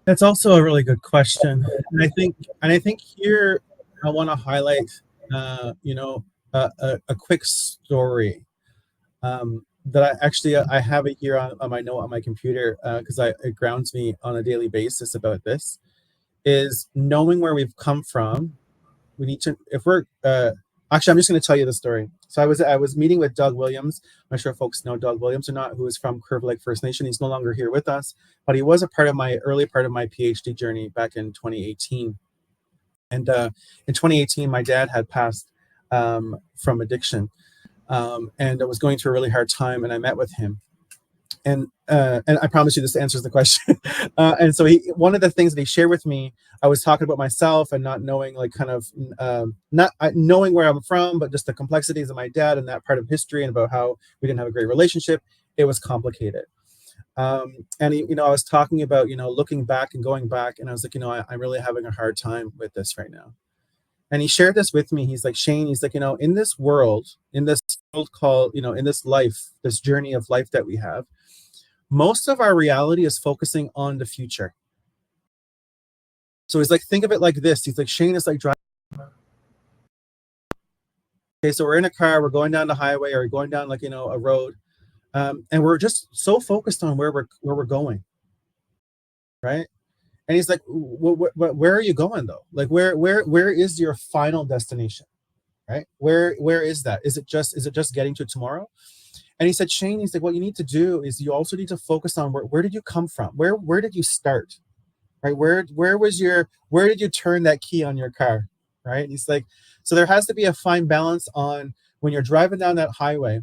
That's also a really good question. And I think here I want to highlight, a quick story that I have it here on my note on my computer because it grounds me on a daily basis about this. Is knowing where we've come from. We need to, if we're actually, I'm just going to tell you the story. So I was meeting with Doug Williams. I'm not sure if folks know Doug Williams or not, who is from Curve Lake First Nation. He's no longer here with us, but he was a part of my early part of my PhD journey back in 2018. And in 2018, my dad had passed from addiction, and I was going through a really hard time. And I met with him, and I promise you this answers the question. And so one of the things that he shared with me, I was talking about myself and not knowing, like, kind of not knowing where I'm from, but just the complexities of my dad and that part of history, and about how we didn't have a great relationship. It was complicated. And I was talking about, looking back and going back, and I was like, I'm really having a hard time with this right now. And he shared this with me. He's like, Shane, he's like, in this world called, in this life, this journey of life that we have, most of our reality is focusing on the future. So he's like, think of it like this. He's like, Shane is like driving. Okay, so we're in a car, we're going down the highway, or going down, like, a road, and we're just so focused on where we're going, right? And he's like, where are you going though? Like, where is your final destination, right? Where is that? Is it just getting to tomorrow? And he said, Shane, he's like, what you need to do is you also need to focus on where did you come from? Where did you start? Right? Where did you turn that key on your car? Right? And he's like, so there has to be a fine balance on when you're driving down that highway.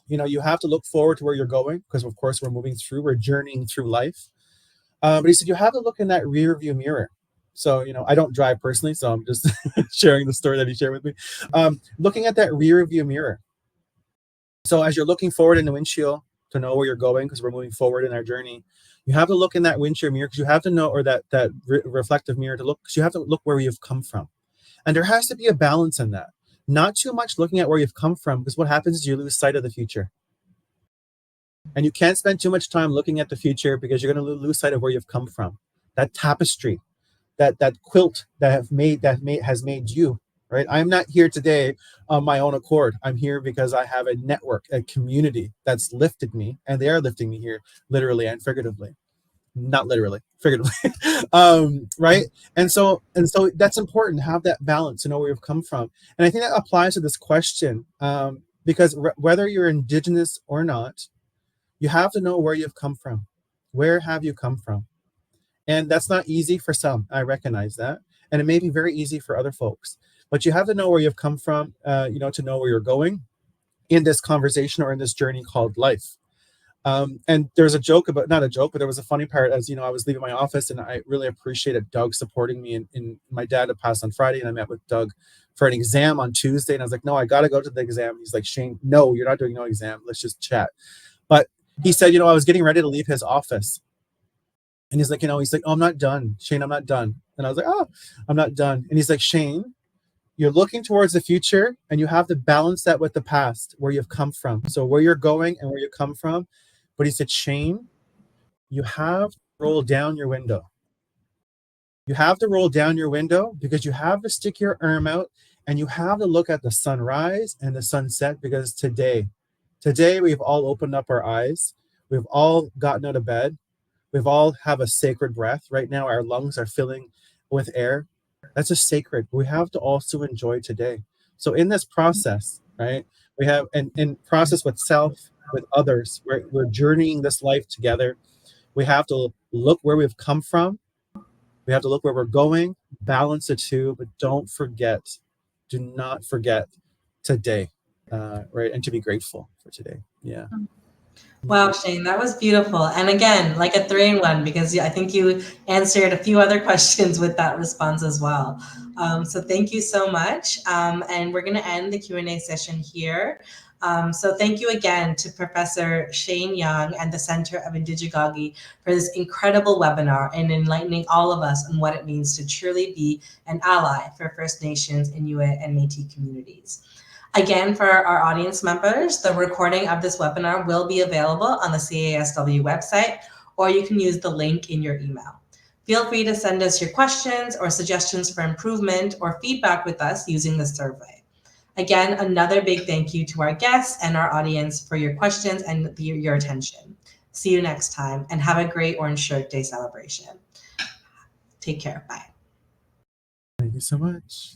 You have to look forward to where you're going, because of course we're journeying through life. But he said, you have to look in that rear view mirror. So, I don't drive personally, so I'm just sharing the story that he shared with me. Looking at that rear view mirror. So as you're looking forward in the windshield to know where you're going, because we're moving forward in our journey, you have to look in that windshield mirror, because you have to know, or that reflective mirror, to look, because you have to look where you've come from. And there has to be a balance in that. Not too much looking at where you've come from, because what happens is you lose sight of the future. And you can't spend too much time looking at the future, because you're going to lose sight of where you've come from. That tapestry, that quilt has made you, right? I'm not here today on my own accord. I'm here because I have a network, a community that's lifted me, and they are lifting me here, literally and figuratively. Not literally, figuratively. Right? And so that's important to have that balance, to know where you've come from. And I think that applies to this question, because whether you're Indigenous or not, you have to know where you've come from. Where have you come from? And that's not easy for some. I recognize that. And it may be very easy for other folks. But you have to know where you've come from, to know where you're going in this conversation, or in this journey called life. And there's a joke about, not a joke, but there was a funny part. As I was leaving my office, and I really appreciated Doug supporting me. In my dad had passed on Friday, and I met with Doug for an exam on Tuesday. And I was like, no, I got to go to the exam. He's like, Shane, no, you're not doing no exam. Let's just chat. But he said, I was getting ready to leave his office. And he's like, he's like, oh, I'm not done, Shane, I'm not done. And I was like, oh, I'm not done. And he's like, Shane, you're looking towards the future, and you have to balance that with the past, where you've come from. So where you're going and where you come from. But he said, Shane, you have to roll down your window. You have to roll down your window, because you have to stick your arm out, and you have to look at the sunrise and the sunset, because today we've all opened up our eyes. We've all gotten out of bed. We've all have a sacred breath. Right now, our lungs are filling with air. That's a sacred. We have to also enjoy today. So in this process, right, we have and process with self, with others. We're journeying this life together. We have to look where we've come from. We have to look where we're going, balance the two, but do not forget today, right? And to be grateful for today. Yeah. Wow, Shane, that was beautiful. And again, like a 3-in-1, because I think you answered a few other questions with that response as well. So thank you so much. And we're going to end the Q&A session here. So thank you again to Professor Shane Young and the Centre of Indigegogy for this incredible webinar and enlightening all of us on what it means to truly be an ally for First Nations, Inuit, and Métis communities. Again, for our audience members, the recording of this webinar will be available on the CASW website, or you can use the link in your email. Feel free to send us your questions or suggestions for improvement or feedback with us using the survey. Again, another big thank you to our guests and our audience for your questions and your attention. See you next time, and have a great Orange Shirt Day celebration. Take care. Bye. Thank you so much.